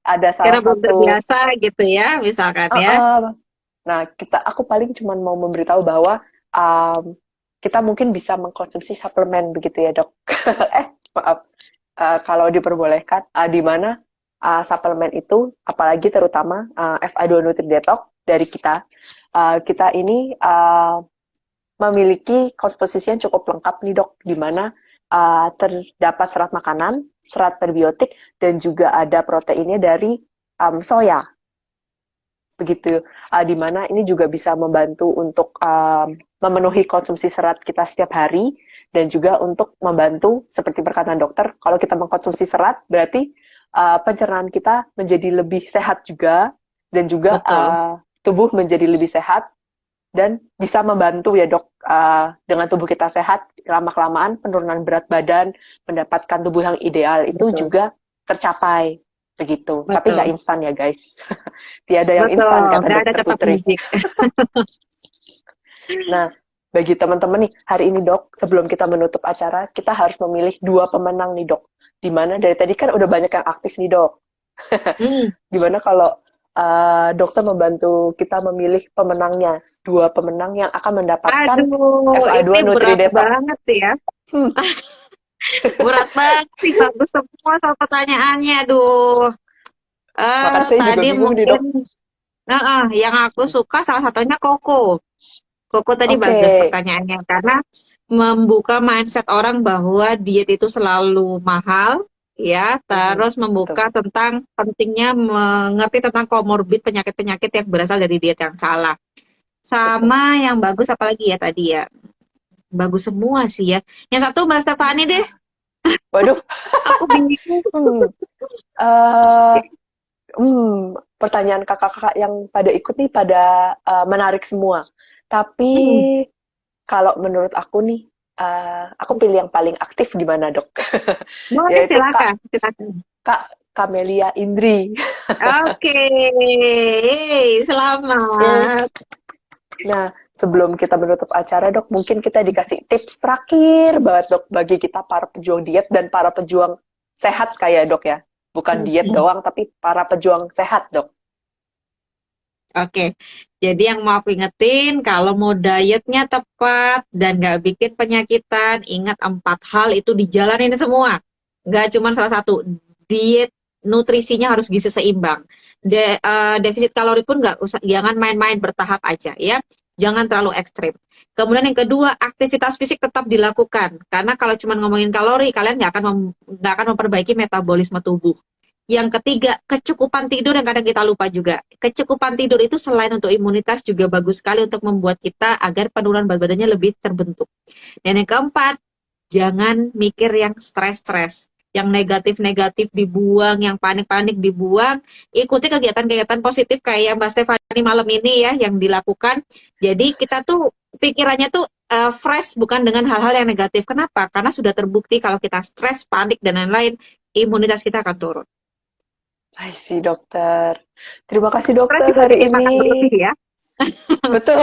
Ada salah Karena belum satu, terbiasa gitu ya, misalkan uh, ya. uh, nah aku paling cuma mau memberitahu bahwa um, kita mungkin bisa mengkonsumsi suplemen begitu ya, dok. Maaf. Kalau diperbolehkan, di mana suplemen itu, apalagi terutama FA2 Nutri Detox dari kita, kita ini memiliki komposisi yang cukup lengkap nih, dok, di mana terdapat serat makanan, serat prebiotik, dan juga ada proteinnya dari soya. Begitu, di mana ini juga bisa membantu untuk memenuhi konsumsi serat kita setiap hari, dan juga untuk membantu, seperti perkataan dokter, kalau kita mengkonsumsi serat, berarti pencernaan kita menjadi lebih sehat juga, dan juga Betul. tubuh menjadi lebih sehat, dan bisa membantu ya, dok, dengan tubuh kita sehat, lama-kelamaan penurunan berat badan, mendapatkan tubuh yang ideal itu Betul. juga tercapai, begitu. Tapi nggak Betul. instan ya, guys. Tiada yang instan, Betul. kata Nggak ada dokter kata Putri. magic. Nah, bagi teman-teman nih, hari ini, dok, sebelum kita menutup acara, kita harus memilih 2 pemenang nih, dok. Dimana dari tadi kan udah banyak yang aktif nih, dok. Hmm. Gimana kalau dokter membantu kita memilih pemenangnya, 2 pemenang yang akan mendapatkan Aduh, ini FA2 Nutri berat Detox. banget ya. Hmm, Berat banget sih, bagus semua soal pertanyaannya. Aduh. Bahkan saya juga Tadi bingung nih, mungkin dok. yang aku suka salah satunya Koko. Koko tadi Oke. bagus pertanyaannya karena membuka mindset orang bahwa diet itu selalu mahal, ya. Mhm, Terus betul. membuka tentang pentingnya mengerti tentang komorbid penyakit-penyakit yang berasal dari diet yang salah. Betul. Sama yang bagus apalagi ya tadi ya. Bagus semua sih ya. Yang satu Mbak Stefani deh, Waduh. aku bingung. Hmm. eh, Pertanyaan kakak-kakak yang pada ikut nih pada menarik semua. Tapi Hmm, kalau menurut aku nih, aku pilih yang paling aktif di mana, dok? boleh Yaitu silakan, silakan. Kak Kamelia Indri. Oke, Oke. selamat. Nah, sebelum kita menutup acara, dok, mungkin kita dikasih tips terakhir banget, dok, bagi kita para pejuang diet dan para pejuang sehat kayak dok ya. Bukan diet Hmm. doang, tapi para pejuang sehat, dok. Oke, jadi yang mau aku ingetin, kalau mau dietnya tepat dan nggak bikin penyakitan, ingat 4 hal itu dijalanin semua. Nggak cuma salah satu. Diet nutrisinya harus gizi seimbang. Defisit kalori pun nggak usah, jangan main-main, bertahap aja ya. Jangan terlalu ekstrim. Kemudian yang kedua, aktivitas fisik tetap dilakukan. Karena kalau cuma ngomongin kalori, kalian nggak akan memperbaiki metabolisme tubuh. Yang ketiga, kecukupan tidur yang kadang kita lupa juga. Kecukupan tidur itu selain untuk imunitas juga bagus sekali untuk membuat kita agar penurunan berat badannya lebih terbentuk. Dan yang keempat, jangan mikir yang stres-stres. Yang negatif-negatif dibuang, yang panik-panik dibuang. Ikuti kegiatan-kegiatan positif kayak Mbak Stefani malam ini ya yang dilakukan. Jadi kita tuh pikirannya tuh fresh bukan dengan hal-hal yang negatif. Kenapa? Karena sudah terbukti kalau kita stres, panik, dan lain-lain, imunitas kita akan turun. I see, dokter. Terima kasih Stres dokter juga hari bikin ini. makan berlebih ya. Betul.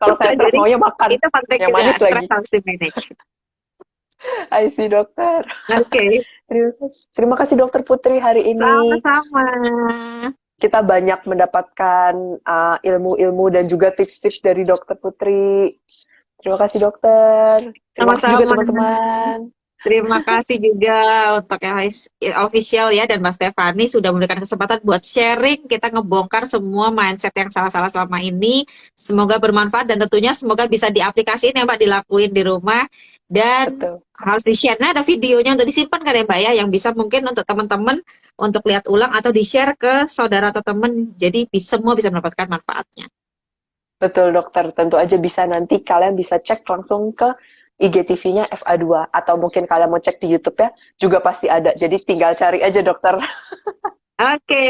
Kalau saya stres Jadi maunya makan itu penting yang juga, manis stres lagi. harus di manage. I see, dokter. Oke, Terima kasih dokter Putri hari ini. sama-sama. Kita banyak mendapatkan ilmu-ilmu dan juga tips-tips dari dokter Putri. Terima kasih dokter. Terima kasih juga Sama-sama. teman-teman. Terima kasih juga untuk yang official ya dan Mas Stefani sudah memberikan kesempatan buat sharing. Kita ngebongkar semua mindset yang salah-salah selama ini. Semoga bermanfaat dan tentunya semoga bisa diaplikasiin ya Mbak, dilakuin di rumah. Dan Betul. harus di-share. Nah, ada videonya untuk disimpan kan ya Mbak ya, yang bisa mungkin untuk teman-teman untuk lihat ulang atau di-share ke saudara atau teman. Jadi semua bisa mendapatkan manfaatnya. Betul dokter, tentu aja bisa nanti kalian bisa cek langsung ke IGTV-nya FA2 atau mungkin kalian mau cek di YouTube ya, juga pasti ada. Jadi tinggal cari aja dokter. Oke,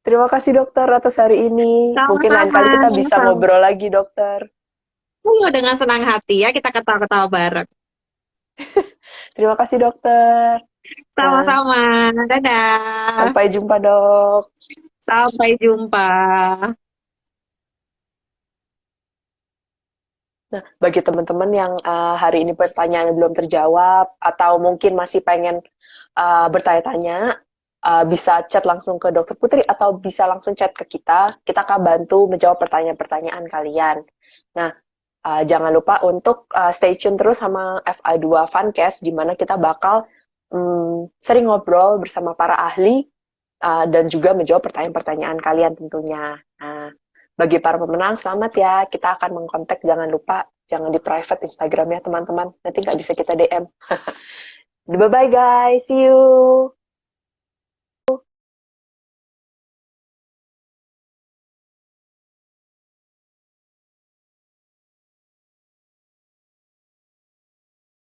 Terima kasih dokter atas hari ini. Mungkin lain sama-sama. kali kita bisa Sama. ngobrol lagi dokter. Dengan senang hati ya kita ketawa-ketawa bareng. Terima kasih dokter. Nah, Sama-sama. Dadah. sampai jumpa dok. Sampai jumpa. Nah, bagi teman-teman yang hari ini pertanyaannya belum terjawab atau mungkin masih pengen bertanya-tanya, bisa chat langsung ke Dokter Putri atau bisa langsung chat ke kita. Kita akan bantu menjawab pertanyaan-pertanyaan kalian. Nah, jangan lupa untuk stay tune terus sama FA2 Funcast, di mana kita bakal sering ngobrol bersama para ahli dan juga menjawab pertanyaan-pertanyaan kalian tentunya. Nah, bagi para pemenang, selamat ya. Kita akan mengkontak, jangan lupa, jangan di private Instagramnya teman-teman. Nanti nggak bisa kita DM. Bye-bye guys, see you.